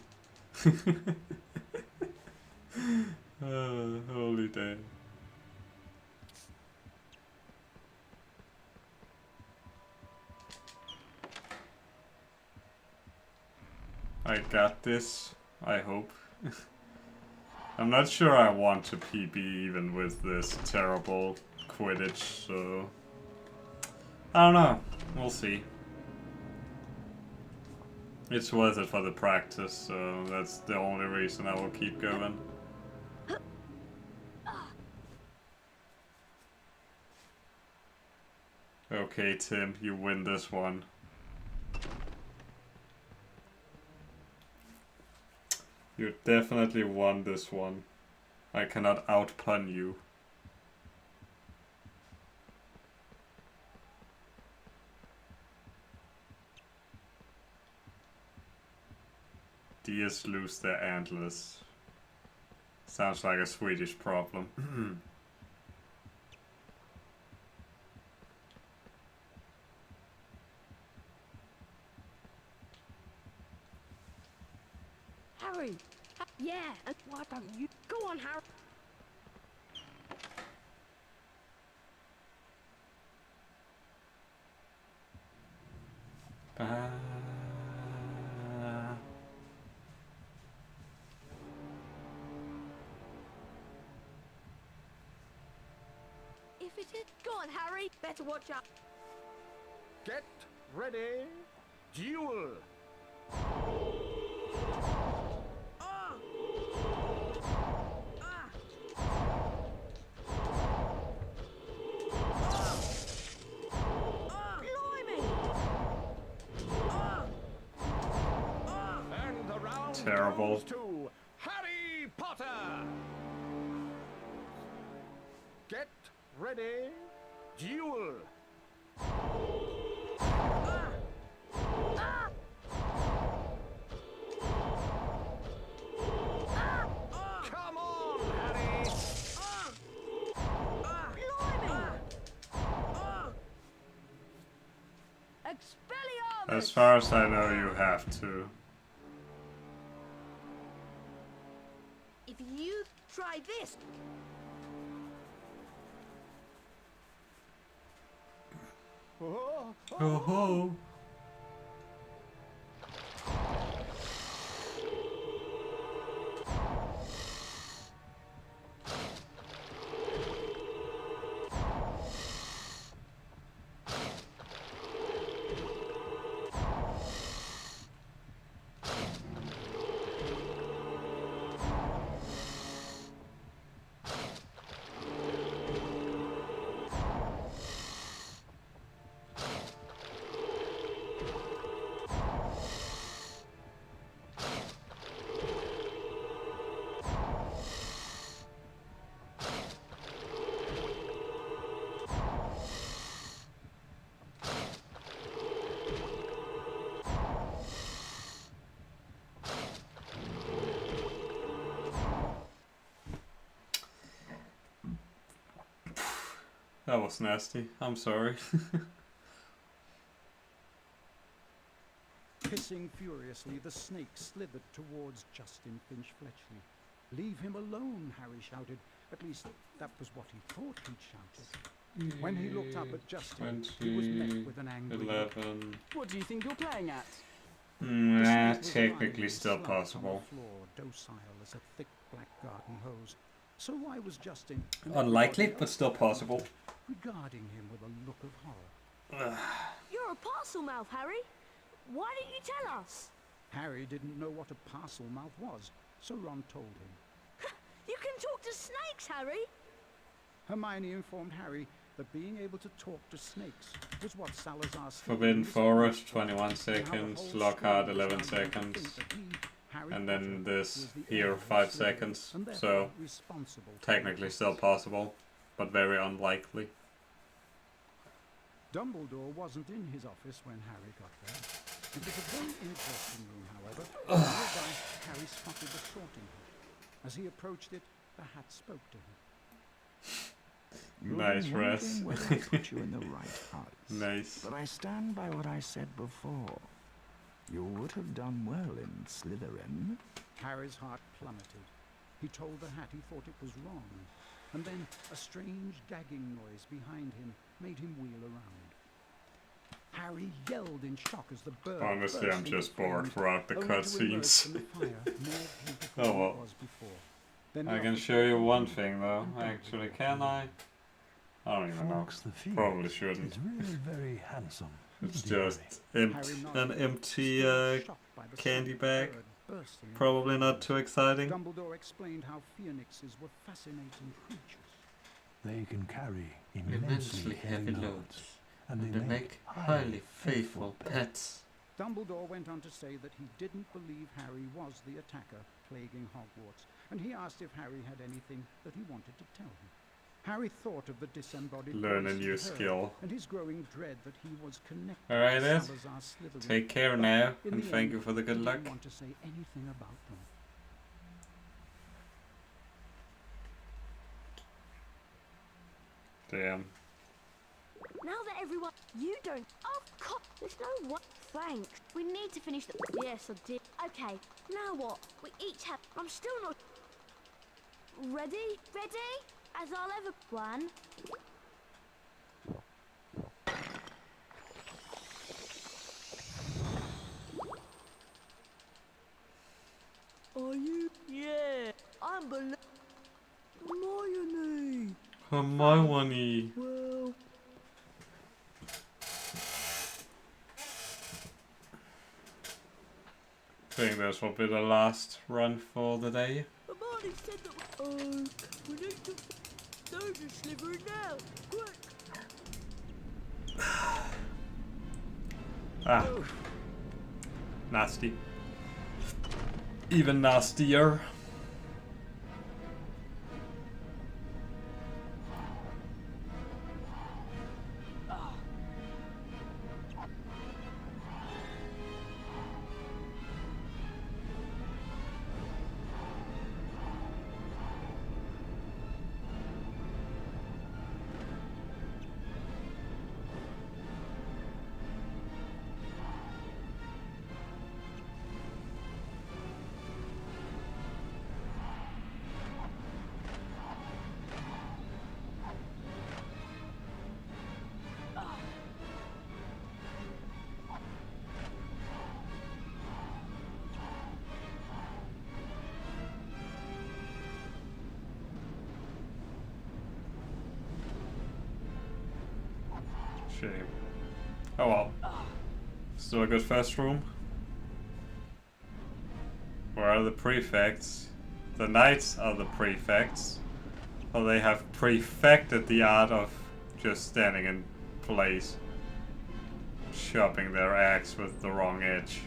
Holy day. I got this, I hope. I'm not sure I want to PB even with this terrible Quidditch, so... I don't know, we'll see. It's worth it for the practice, so that's the only reason I will keep going. Okay, Tim, you win this one. You definitely won this one. I cannot outpun you. Deers lose their antlers. Sounds like a Swedish problem. Harry. Yeah. And why don't you go on, Harry? If it is, go on, Harry. Better watch out. Get ready. Duel. And the round Terrible. goes to Harry Potter. Get ready. Duel. Come on, Harry. Expelliarmus! As far as I know, you have to. If you try this... Oh, Oh ho! That was nasty. I'm sorry. Hissing furiously, the snake slithered towards Justin Finch Fletchley. "Leave him alone," Harry shouted. At least, that was what he thought he'd shouted. When he looked up at Justin, he was met with an angry look. 11. What do you think you're playing at? Nah, The snake was technically lying still slumped on the possible. floor, docile as a thick black garden hose. So why was Justin and Unlikely, everybody but else still possible. regarding him with a look of horror? You're a parcel mouth, Harry. Why didn't you tell us? Harry didn't know what a parcel mouth was, so Ron told him. You can talk to snakes, Harry. Hermione informed Harry that being able to talk to snakes was what Salazar Forbidden Forest, 21 seconds. Lockhart, 11 seconds. And then this here, 5 seconds. So, technically still possible, but very unlikely. Dumbledore wasn't in his office when Harry got there. It was a very interesting room, however. Nearby, Harry spotted the sorting hat. As he approached it, the hat spoke to him. Nice rest. Well, I put you in the right house. Nice. But I stand by what I said before. You would have done well in Slytherin. Harry's heart plummeted. He told the hat he thought it was wrong. And then a strange gagging noise behind him made him wheel around. Harry yelled in shock as the bird Honestly, burst I'm into just bored flame, throughout the only to emerge cutscenes. from the fire more beautiful Oh than well. it was before. Then I the can officer show you one opened thing though. and Actually, Dumbledore can came I? I don't even know. Fox the Phoenix Probably shouldn't. is really very handsome. It's isn't he, just Harry? Harry an nodded, empty still shocked by the candy sight of the bag. bird bursting into Probably not flames. too exciting. Dumbledore explained how phoenixes were fascinating creatures. They can carry Immensely heavy loads, and and they make highly faithful pets. Dumbledore went on to say that he didn't believe Harry was the attacker plaguing Hogwarts, and he asked if Harry had anything that he wanted to tell him. Harry thought of the disembodied Learn a voice he new heard, skill. and his growing dread that he was connected Alright, to Ed. Salazar's Slytherin. Take care But now, in and the thank end, you for the he good luck. didn't want to say anything about them. Damn. Now that everyone... You don't... Oh, God, there's no what... Thanks. We need to finish the... Yes, I did. Okay, now what? We each have... I'm still not... Ready? Ready? As I'll ever... One. Are you? Yeah. I'm Hermione. Hermione. Well... I think this will be the last run for the day. Hermione said that... we need to... Go to Slytherin now. Quick. Ah. Nasty. Even nastier. Shame. Oh well. Still a good first room. Where are the prefects? The knights are the prefects. Or they have prefected the art of just standing in place. Chopping their axe with the wrong edge.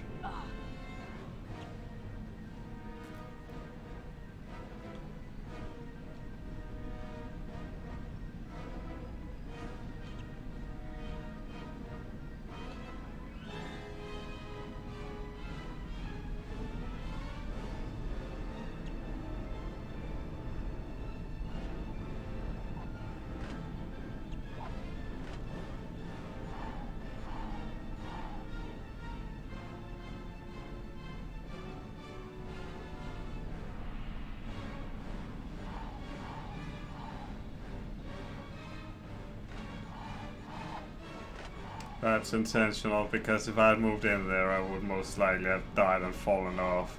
That's intentional, because if I had moved in there, I would most likely have died and fallen off.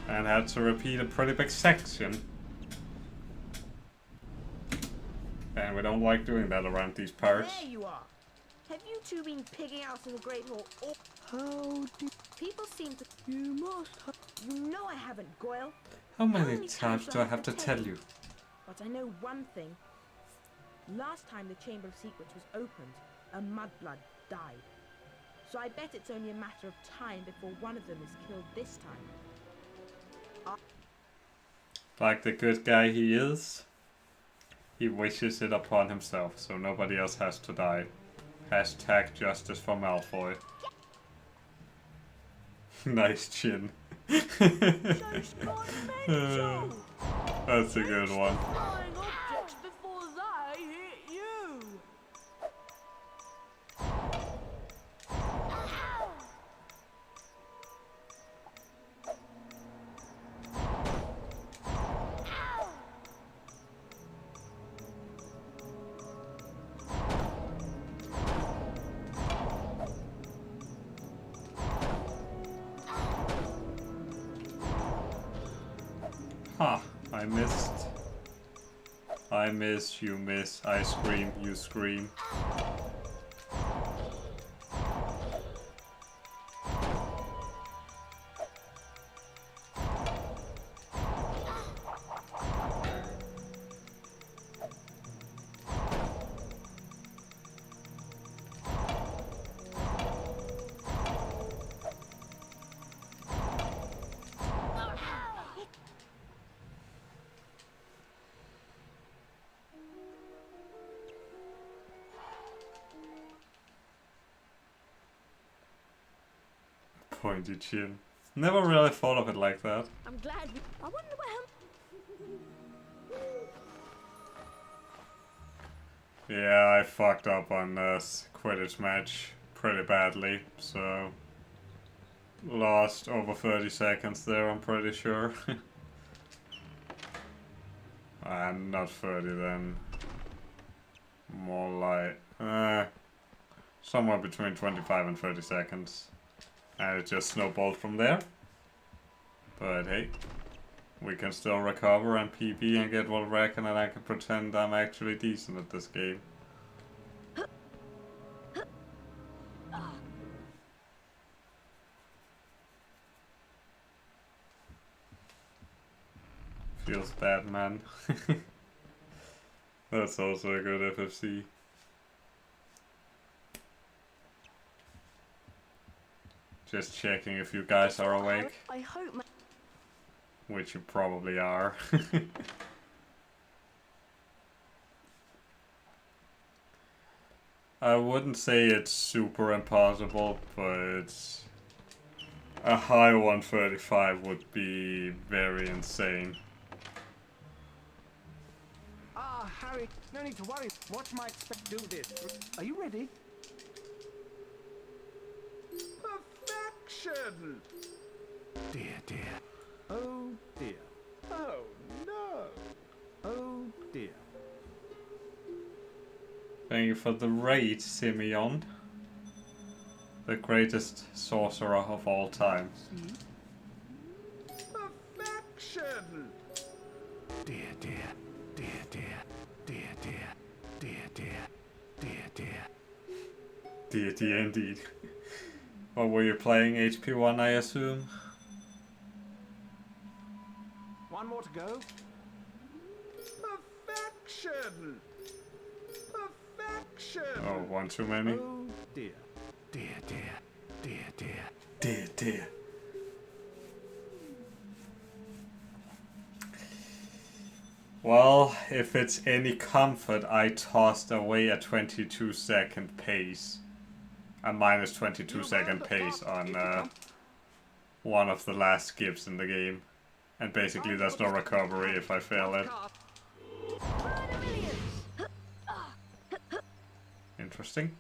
And had to repeat a pretty big section. And we don't like doing that around these parts. There you are. Have you two been pigging out in the Great Hall? Oh, How did people seem to... you must have... You know I haven't, Goyle. How many times do I have to tell you? But I know one thing. Last time the Chamber of Secrets was opened, a mudblood died. So I bet it's only a matter of time before one of them is killed this time. Like the good guy he is, he wishes it upon himself, so nobody else has to die. Hashtag justice for Malfoy. Nice chin. That's a good one. Flying objects before they hit you. Ha, I missed. I miss, you miss, I scream, you scream. Pointy chin. Never really thought of it like that. I'm glad we... I wonder where... Yeah, I fucked up on this Quidditch match pretty badly, so... Lost over 30 seconds there, I'm pretty sure. Not 30 then. More like... somewhere between 25 and 30 seconds. And it just snowballed from there. But hey, we can still recover and PB and get one wreck, and then I can pretend I'm actually decent at this game. Feels bad, man. That's also a good FFC. Just checking if you guys are awake. I hope... Which you probably are. I wouldn't say it's super impossible, but a high 135 would be very insane. Ah, Harry, no need to worry. Watch my do this. Are you ready? Perfection! Dear, dear. Oh dear. Oh no. Oh dear. Thank you for the raid, Simeon. The greatest sorcerer of all time. Perfection! Dear, dear. Dear, dear. Dear, dear. Dear, dear. Dear, dear. Dear, dear indeed. What were you playing? HP1, I assume? One more to go. Perfection! Perfection! Oh, one too many? Oh dear. Dear, dear. Dear, dear. Dear, dear. Well, if it's any comfort, I tossed away a 22-second pace. A minus 22-second pace on one of the last skips in the game. And basically there's no recovery if I fail it. Interesting.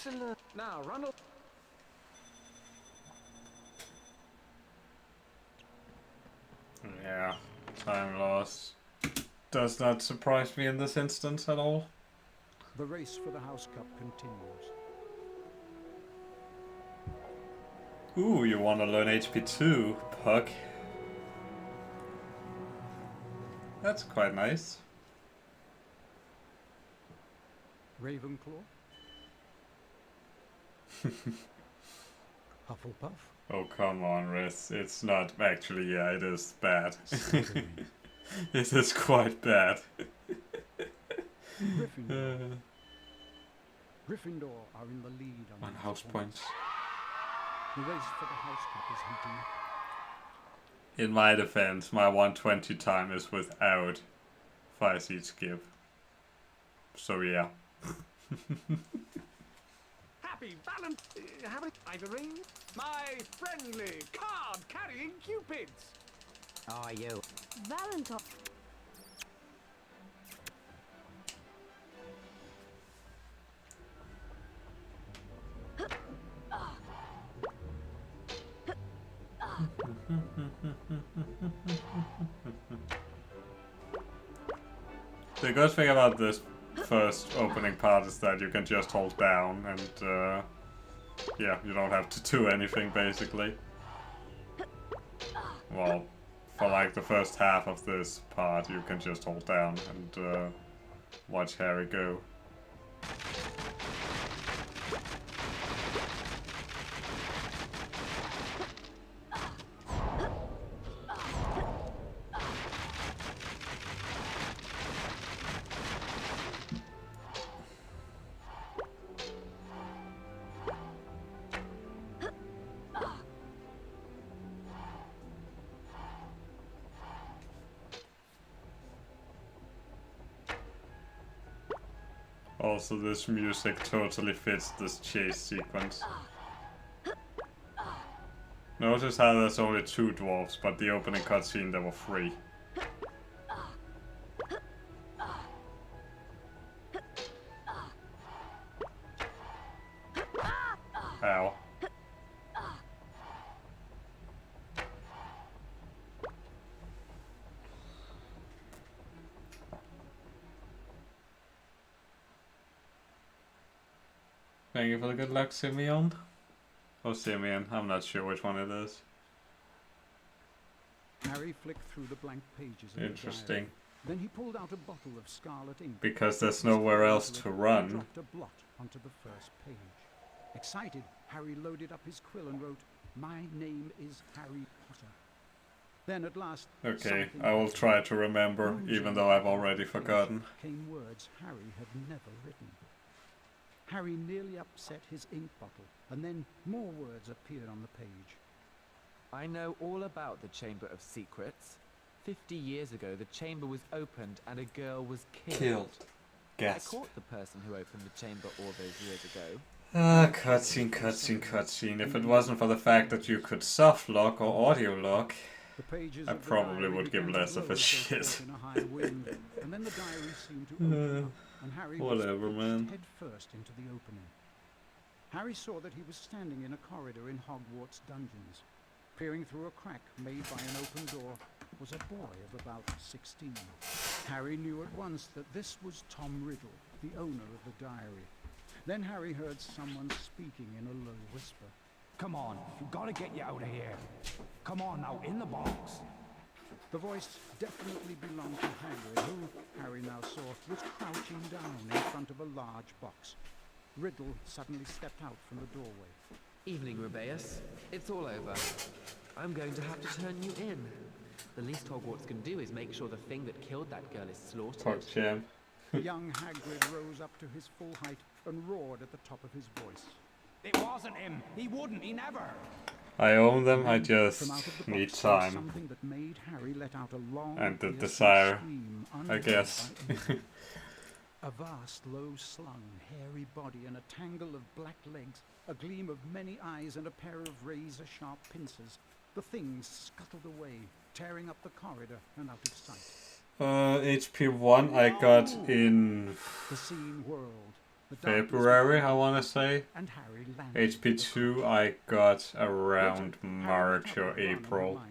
Excellent. Now, Ronald. Yeah, time loss does not surprise me in this instance at all. The race for the House Cup continues. Ooh, you want to learn HP 2, Puck. That's quite nice. Ravenclaw. Hufflepuff. Oh, come on, Riz. It's not actually, yeah, it is bad. It is quite bad. Gryffindor. Gryffindor are in the lead On house points. The race for the House Cup is heating up. In my defense, my 120 time is without 5-seat skip. So yeah. Happy Ivory, my friendly card-carrying cupids. Are you? Valentine. The good thing about this first opening part is that you can just hold down and yeah, you don't have to do anything basically. Well, for like the first half of this part you can just hold down and watch Harry go. Also, this music totally fits this chase sequence. Notice how there's only 2 dwarves, but the opening cutscene there were 3. Ow. Thank you for the good luck, Simeon. Or Simeon, I'm not sure which one it is. Harry flicked through the blank pages of Interesting. the diary. Then he pulled out a bottle of scarlet ink. Because there's nowhere else to run. Dropped a blot onto the first page. Excited, Harry loaded up his quill and wrote, "My name is Harry Potter." Then at last, Okay, I will try to remember, even though I've already forgotten. Came words Harry had never written. Harry nearly upset his ink bottle, and then more words appeared on the page. I know all about the Chamber of Secrets. 50 years ago, the chamber was opened and a girl was killed. Gasp. I caught the person who opened the chamber all those years ago. Ah, cutscene, cutscene, cutscene. If it wasn't for the fact that you could soft lock or audio lock, I probably would give less of a shit. And then the diary seemed to open up, and Harry whatever, man. head first into the opening. Harry saw that he was standing in a corridor in Hogwarts dungeons. Peering through a crack made by an open door was a boy of about 16. Harry knew at once that this was Tom Riddle, the owner of the diary. Then Harry heard someone speaking in a low whisper. Come on, we've got to get you out of here. Come on now, in the box. The voice definitely belonged to Hagrid, who, Harry now saw, was crouching down in front of a large box. Riddle suddenly stepped out from the doorway. Evening, Rubeus. It's all over. I'm going to have to turn you in. The least Hogwarts can do is make sure the thing that killed that girl is slaughtered. Fuck Jam. Young Hagrid rose up to his full height and roared at the top of his voice. It wasn't him. He wouldn't. He never. I own them, I just From out of the need box time. something that made Harry let out a long, And the piercing desire, scream I unheard guess. by anyone. A vast, low-slung, hairy body and a tangle of black legs, a gleam of many eyes and a pair of razor-sharp pincers. The thing scuttled away, tearing up the corridor and out of sight. HP 1 I got in... The scene whirled. February, I want to say. And Harry landed. HP2 I got around March or April.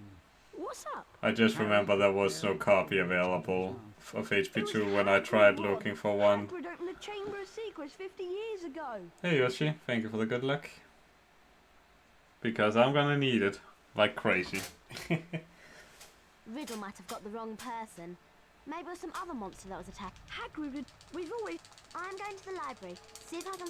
What's up? I just remember there was no copy available of HP2 when I tried looking for one. Hagrid opened the Chamber of Secrets 50 years ago. Hey Yoshi, thank you for the good luck. Because I'm gonna need it. Like crazy. Riddle might have got the wrong person. Maybe it was some other monster that was attacked. Hagrid, we've always... I'm going to the library. See if I can...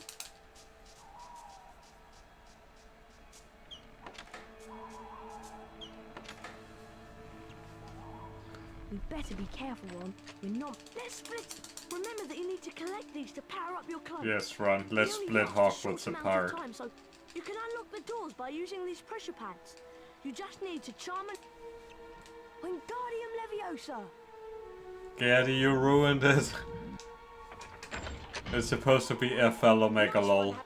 We'd better be careful, Ron. We're not... Let's split! Remember that you need to collect these to power up your club. Yes, Ron, let's split Hogwarts apart. So you can unlock the doors by using these pressure pads. You just need to charm and... Wingardium Leviosa! Gaddy, you ruined it. It's supposed to be FL Omega LOL.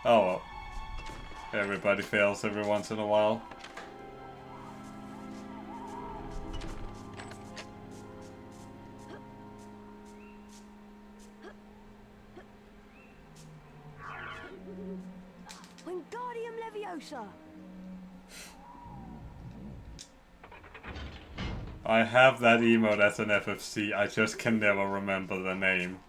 Oh well. Everybody fails every once in a while. Wingardium Leviosa! I have that emote as an FFC, I just can never remember the name.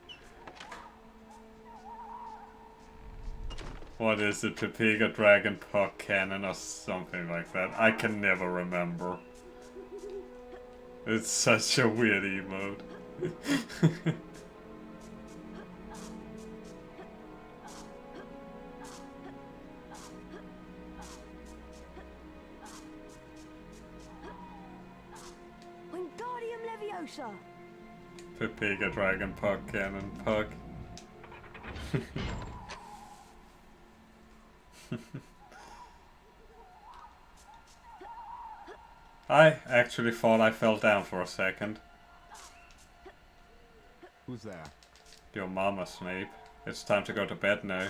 What is it? Pepega Dragon Puck Cannon or something like that. I can never remember. It's such a weird emote. Wingardium Leviosa! Pepega Dragon Puck Cannon Puck. I actually thought I fell down for a second. Who's there? Your mama, Snape. It's time to go to bed now.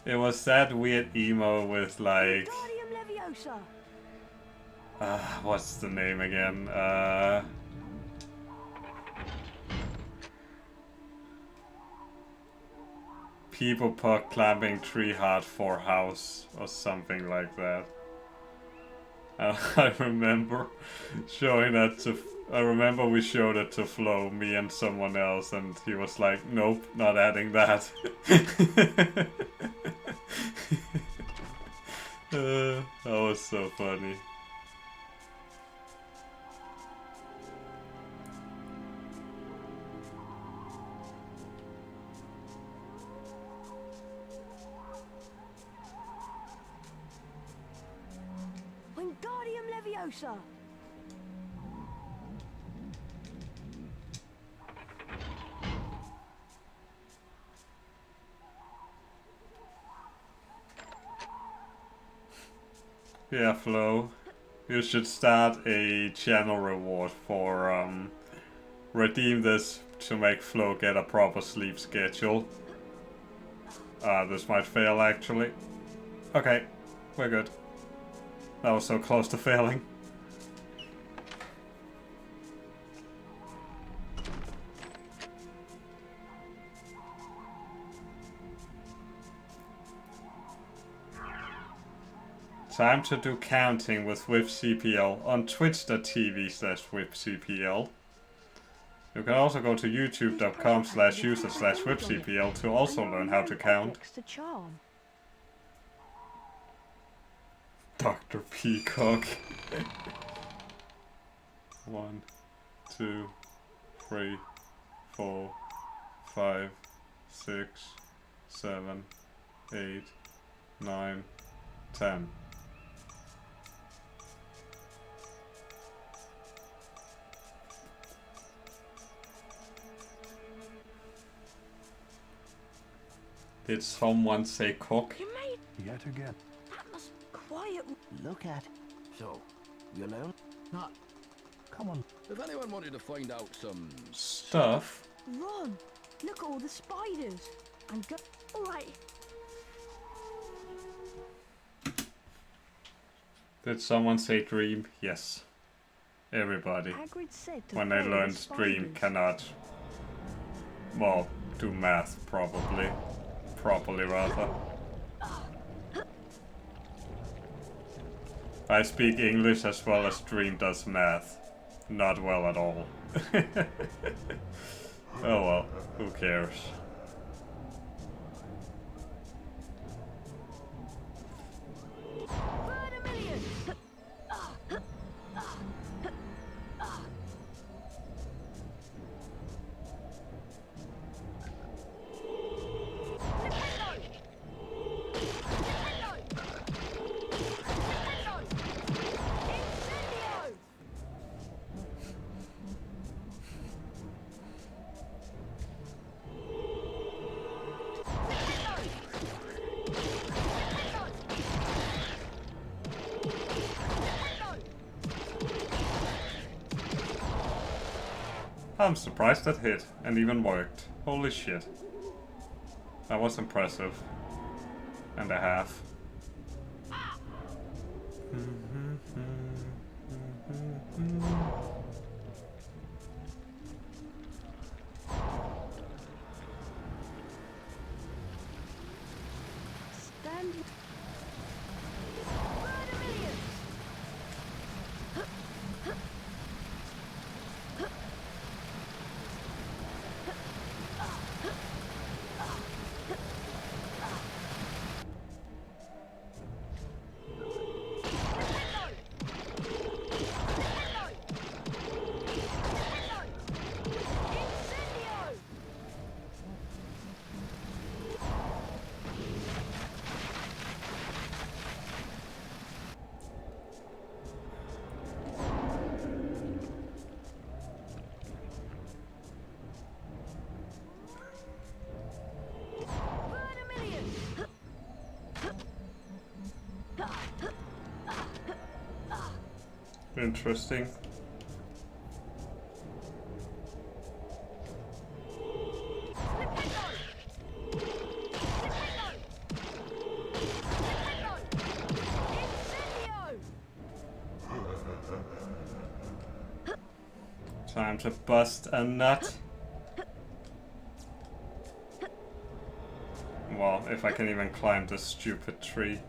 It was that weird emo with like... what's the name again? People Puck climbing tree hard for house or something like that. I remember showing that to... I remember we showed it to Flo, me and someone else, and he was like, nope, not adding that. That was so funny. Wingardium Leviosa! Yeah, Flo, you should start a channel reward for redeem this to make Flo get a proper sleep schedule. This might fail actually. Okay, we're good. That was so close to failing. Time to do counting with WhipCPL on twitch.tv/WhipCPL. You can also go to youtube.com/user/WhipCPL to also learn how to count. Dr. Peacock. 1, 2, 3, 4, 5, 6, 7, 8, 9, 10. Did someone say cook? You made Yet again. that must quiet. Look at. So, You know? Not. Come on. If anyone wanted to find out some stuff. Run! Look at all the spiders. I'm go. All right. Did someone say dream? Yes. Everybody. Hagrid said to When they follow the learned dream spiders. cannot, well, do math probably. Properly rather. I speak English as well as Dream does math. Not well at all. Oh well, who cares? I'm surprised that hit and even worked. Holy shit. That was impressive. And a half. Stand. Interesting. Time to bust a nut. Well, if I can even climb this stupid tree.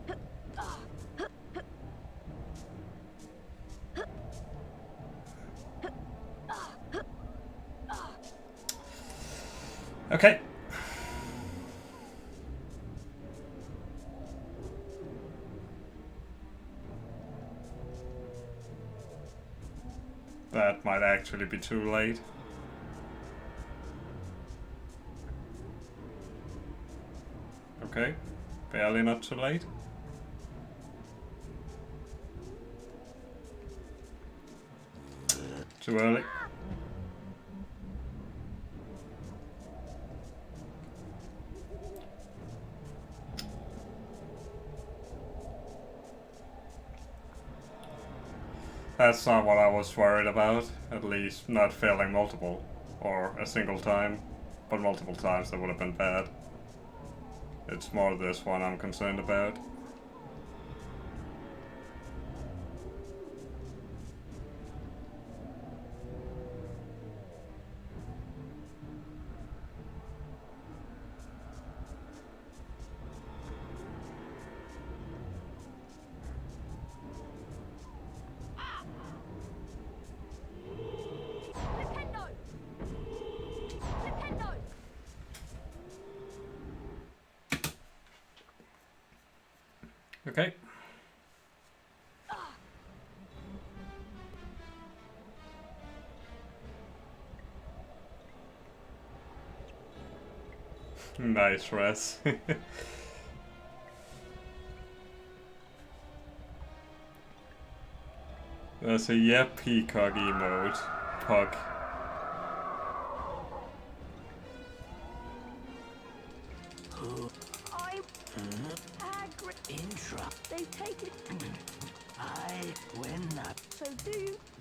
Okay. That might actually be too late. Okay, barely not too late. Too early. That's not what I was worried about, at least not failing multiple, or a single time, but multiple times that would have been bad. It's more this one I'm concerned about. Okay. Nice, Res. There's a yep peacock emote. Puck. Hagrid. Intra. They've taken. I win that. So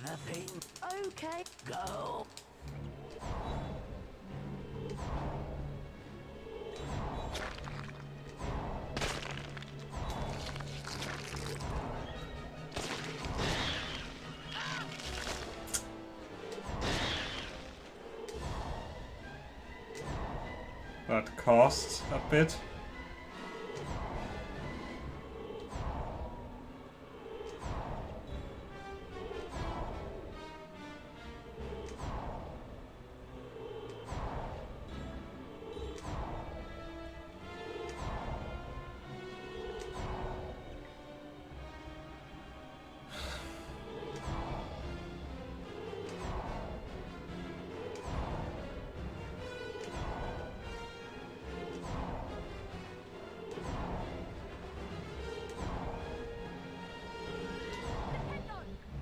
Nothing. Okay. Go. That costs a bit.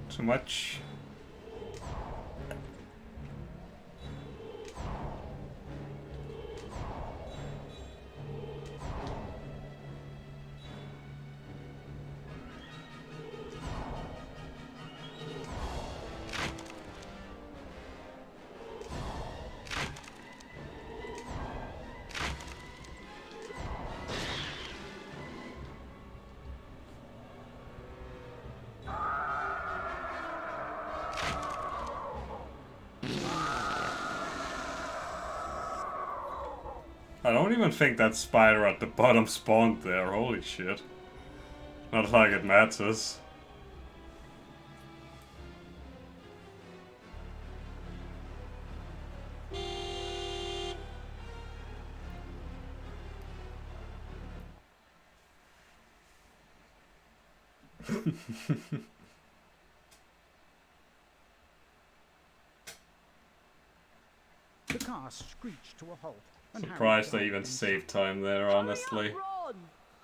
Too much. I don't even think that spider at the bottom spawned there, holy shit. Not like it matters. The car screeched to a halt. And Surprised Harry they even dived saved time there, honestly.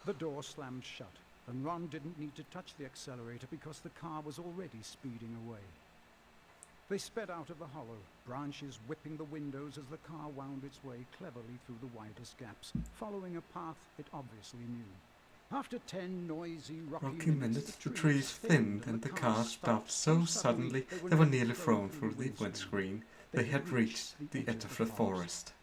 The door slammed shut, and Ron didn't need to touch the accelerator because the car was already speeding away. They sped out of the hollow, branches whipping the windows as the car wound its way cleverly through the widest gaps, following a path it obviously knew. After 10 noisy, rocky minutes, the trees thinned and the car stopped so suddenly they were nearly thrown through the windscreen. They had reached the edge of the forest.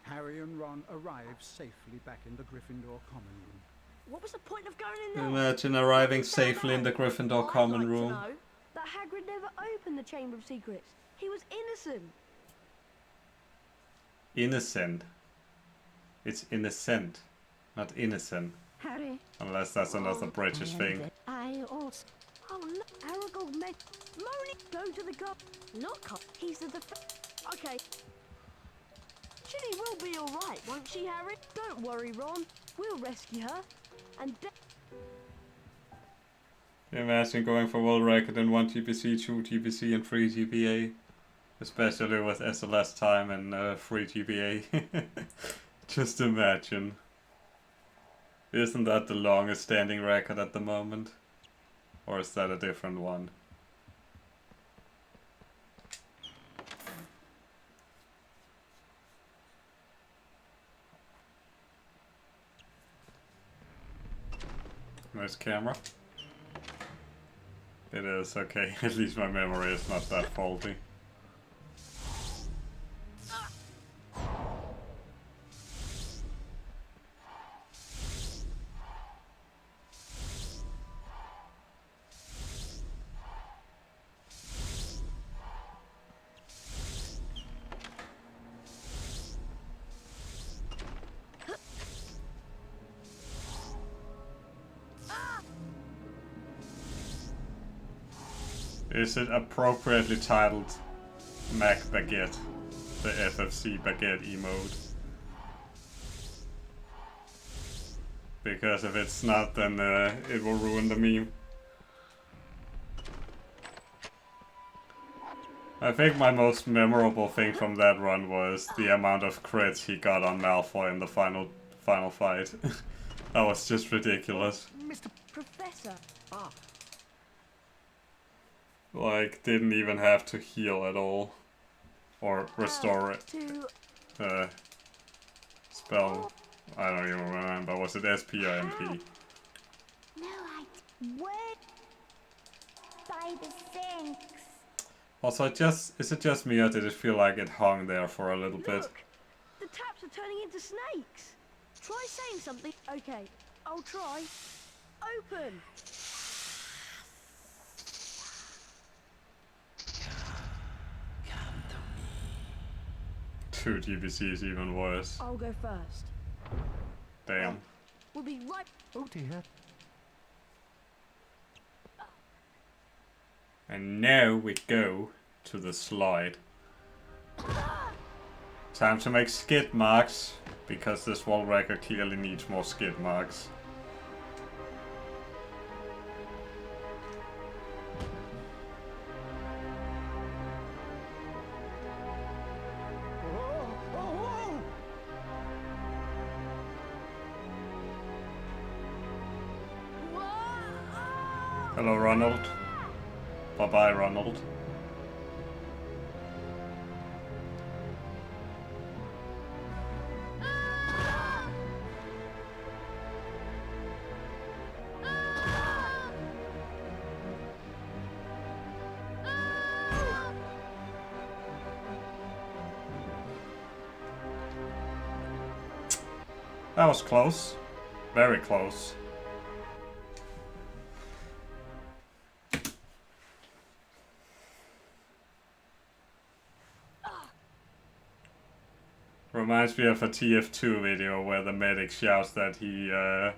Harry and Ron arrived safely back in the Gryffindor common room. What was the point of going in there? Imagine arriving safely in the Gryffindor common I'd like room. to know that Hagrid never opened the Chamber of Secrets. He was innocent. Innocent. It's innocent, not innocent. Harry. Unless that's another British thing. I also... Oh no, Aragog met Moni. Go to the car. Not car. He's the Okay. Ginny will be all right, won't she, Harry? Don't worry, Ron. We'll rescue her. And Can you imagine going for world record in 1 TPC, 2 TPC and 3 GPA? Especially with SLS time and 3 GPA. Just imagine. Isn't that the longest standing record at the moment? Or is that a different one? Nice camera. It is, okay. At least my memory is not that faulty. Is it appropriately titled Mac Baguette? The FFC Baguette emote? Because if it's not, then it will ruin the meme. I think my most memorable thing from that run was the amount of crits he got on Malfoy in the final fight. That was just ridiculous. Mr. Professor. Ah. Like, didn't even have to heal at all. Or restore it. Spell. I don't even remember. Was it SP or MP? No, I... Where? By the sinks. Also, is it just me or did it feel like it hung there for a little bit? Look! The taps are turning into snakes! Try saying something. Okay, I'll try. Open! Dude, GBC is even worse. I'll go first. Damn. We'll be right. Oh dear. And now we go to the slide. Time to make skid marks, because this wall record clearly needs more skid marks. Hello, Ronald. Bye-bye, Ronald. That was close. Very close. Reminds me of a TF2 video where the medic shouts that he, I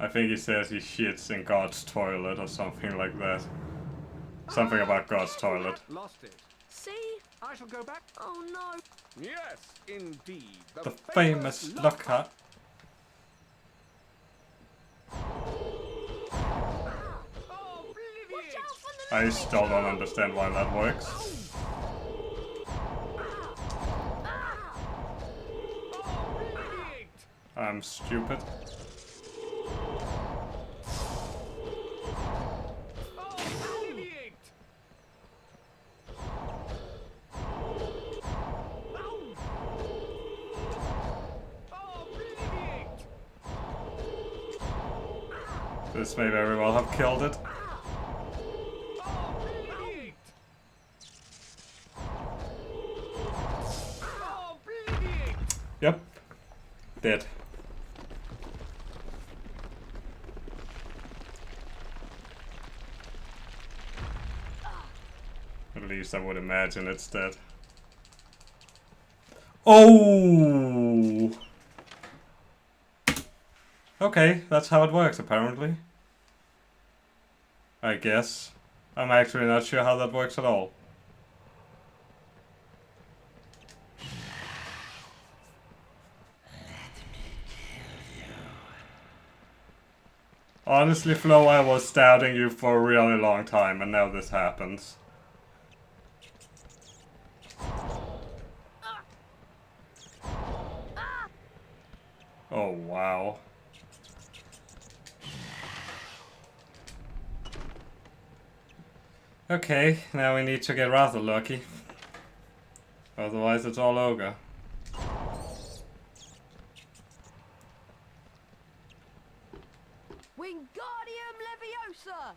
think he says he shits in God's toilet or something like that. Something about God's toilet. Lost it. See? I shall go back. Oh no. Yes, indeed. The famous Lockhart. I still don't understand why that works. I'm stupid. This may very well have killed it. Yep. Dead. At least I would imagine it's dead. Oh! Okay, that's how it works apparently. I guess. I'm actually not sure how that works at all. Honestly, Flo, I was doubting you for a really long time, and now this happens. Oh, wow. Okay, now we need to get rather lucky. Otherwise it's all ogre. Wingardium Leviosa!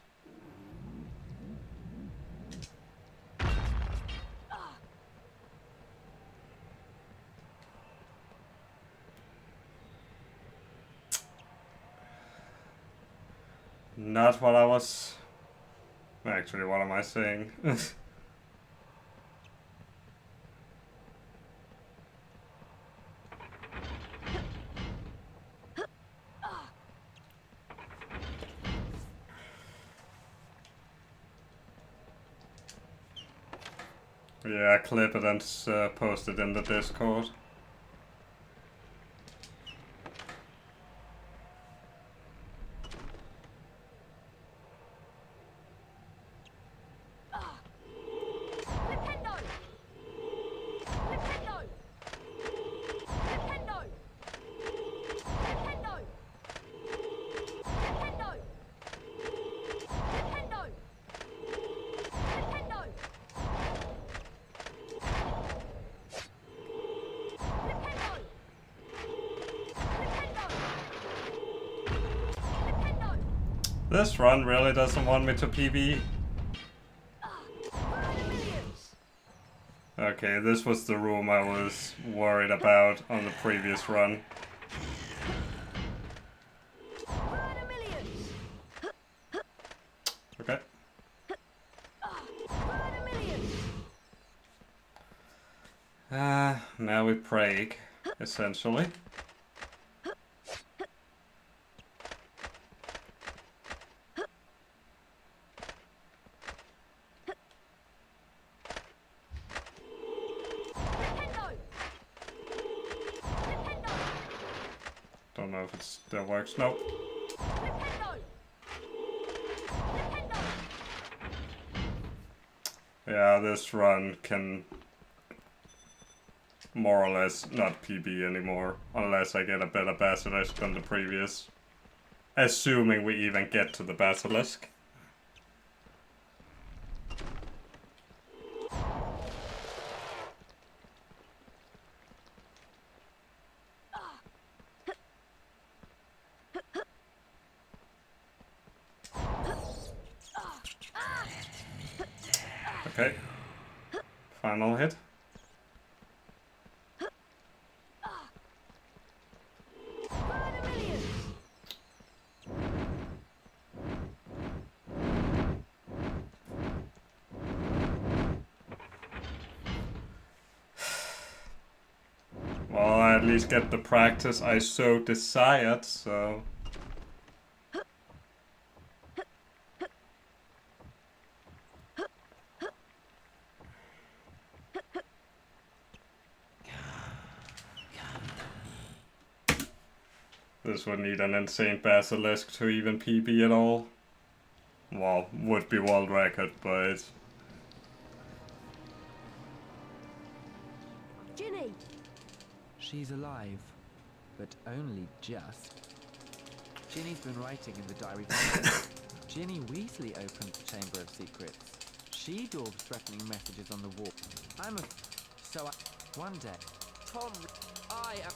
Not what I was... Actually, what am I saying? Yeah, clip it and post it in the Discord. This run really doesn't want me to PB. Okay, this was the room I was worried about on the previous run. Okay. Now we break, essentially. Don't know if it still works. Nope. Yeah, this run can more or less not PB anymore, unless I get a better basilisk than the previous. Assuming we even get to the basilisk. Okay. Final hit. Well, I at least get the practice I so desired, so... This would need an insane basilisk to even PB at all. Well, would be world record, but... Ginny! She's alive, but only just. Ginny's been writing in the diary. Ginny Weasley opened the Chamber of Secrets. She daubed threatening messages on the wall. One day, Tom, I am...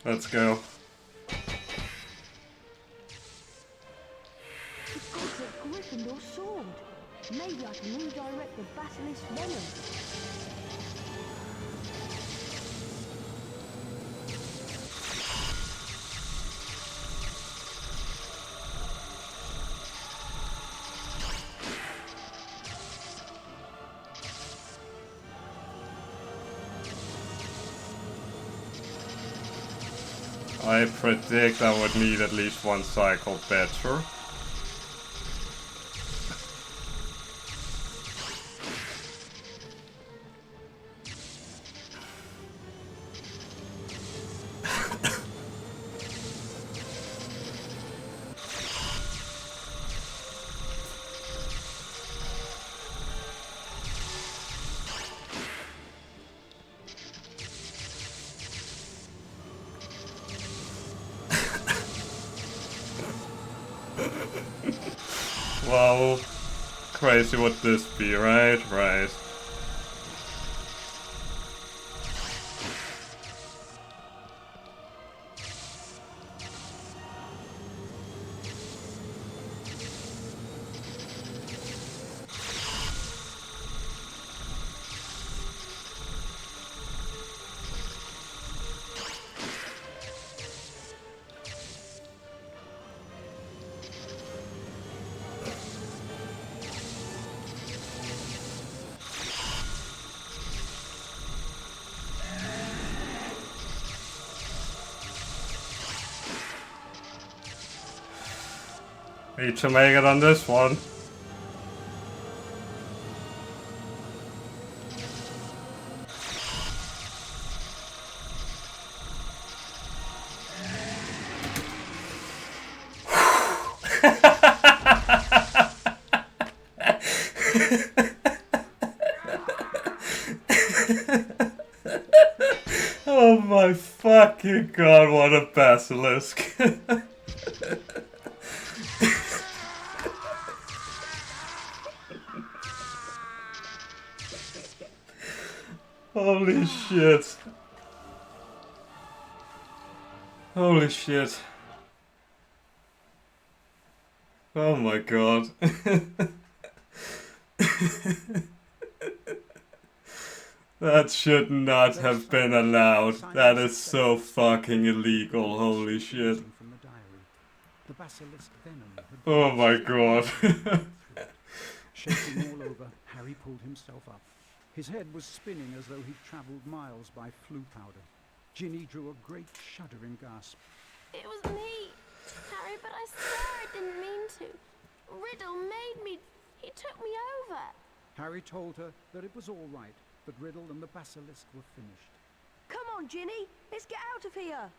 Let's go. It's a Gryffindor sword. Maybe I can redirect the basilisk venom. I predict I would need at least one cycle better. Well, crazy would this be, right? Right. Need to make it on this one. Oh my fucking god, what a basilisk. Holy shit. Holy shit. Oh my god. That should not have been allowed. That is so fucking illegal. Holy shit. From the diary. The basilisk venom had Oh my god. Shaking all over, Harry pulled himself up. His head was spinning as though he'd travelled miles by flu powder. Ginny drew a great shuddering gasp. It was me, Harry, but I swear I didn't mean to. Riddle made me. He took me over. Harry told her that it was all right, that Riddle and the basilisk were finished. Come on, Ginny. Let's get out of here.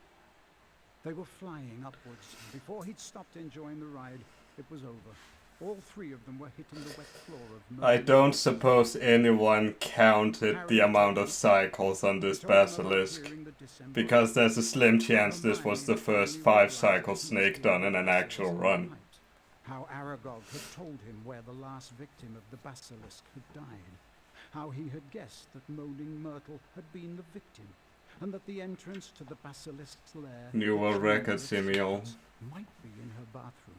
They were flying upwards, and before he'd stopped enjoying the ride, it was over. All three of them were hitting the wet floor of I don't suppose anyone counted the amount of cycles on this basilisk, because there's a slim chance this was the first 5 cycles Snake done in an actual run. How Aragog had told him where the last victim of the basilisk had died. How he had guessed that Moaning Myrtle had been the victim, and that the entrance to the basilisk's lair New world record, Simeon. might be in her bathroom.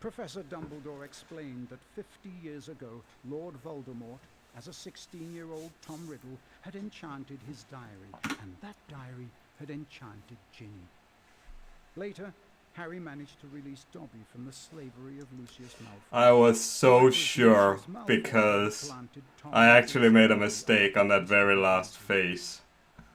Professor Dumbledore explained that 50 years ago, Lord Voldemort, as a 16-year-old Tom Riddle, had enchanted his diary, and that diary had enchanted Ginny. Later, Harry managed to release Dobby from the slavery of Lucius Malfoy. I was so sure, because I actually made a mistake on that very last phase.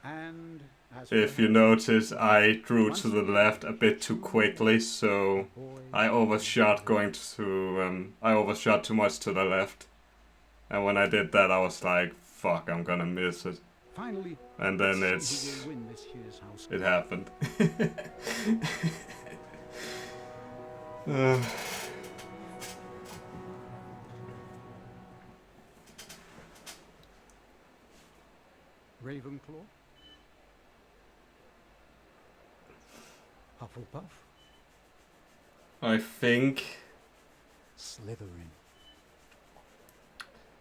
And if you notice, I drew to the left a bit too quickly, so I overshot I overshot too much to the left. And when I did that, I was like, fuck, I'm gonna miss it. Finally, and then it happened. Ravenclaw? Hufflepuff? I think Slytherin.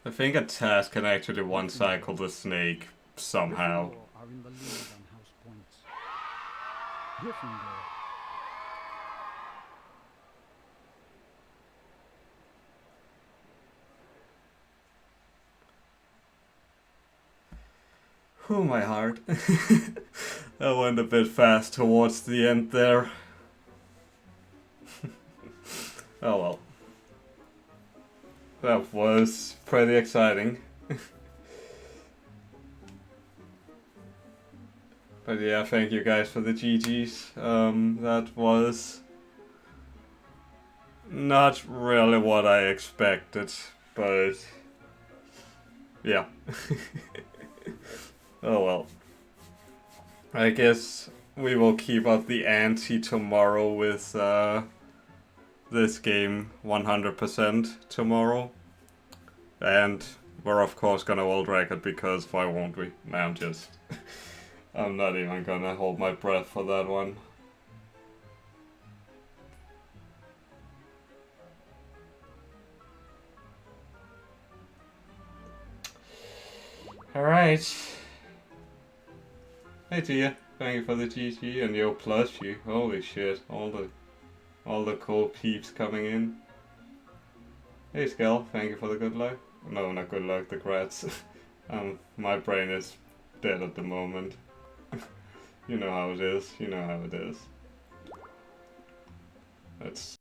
I think a task can actually one-cycle the snake somehow. Are in the lead on house points. Gryffindor. Oh, my heart. I went a bit fast towards the end there. Oh well. That was pretty exciting. But yeah, thank you guys for the GGs. That was not really what I expected, but yeah. Oh well. I guess we will keep up the ante tomorrow with this game 100% tomorrow. And we're of course gonna world record, because why won't we? Nah, I'm not even gonna hold my breath for that one. Alright. Hey Tia, thank you for the GG and yo plushie. Holy shit, all the cool peeps coming in. Hey Skell, thank you for the good luck. No, not good luck, the grats. My brain is dead at the moment. You know how it is, you know how it is. Let's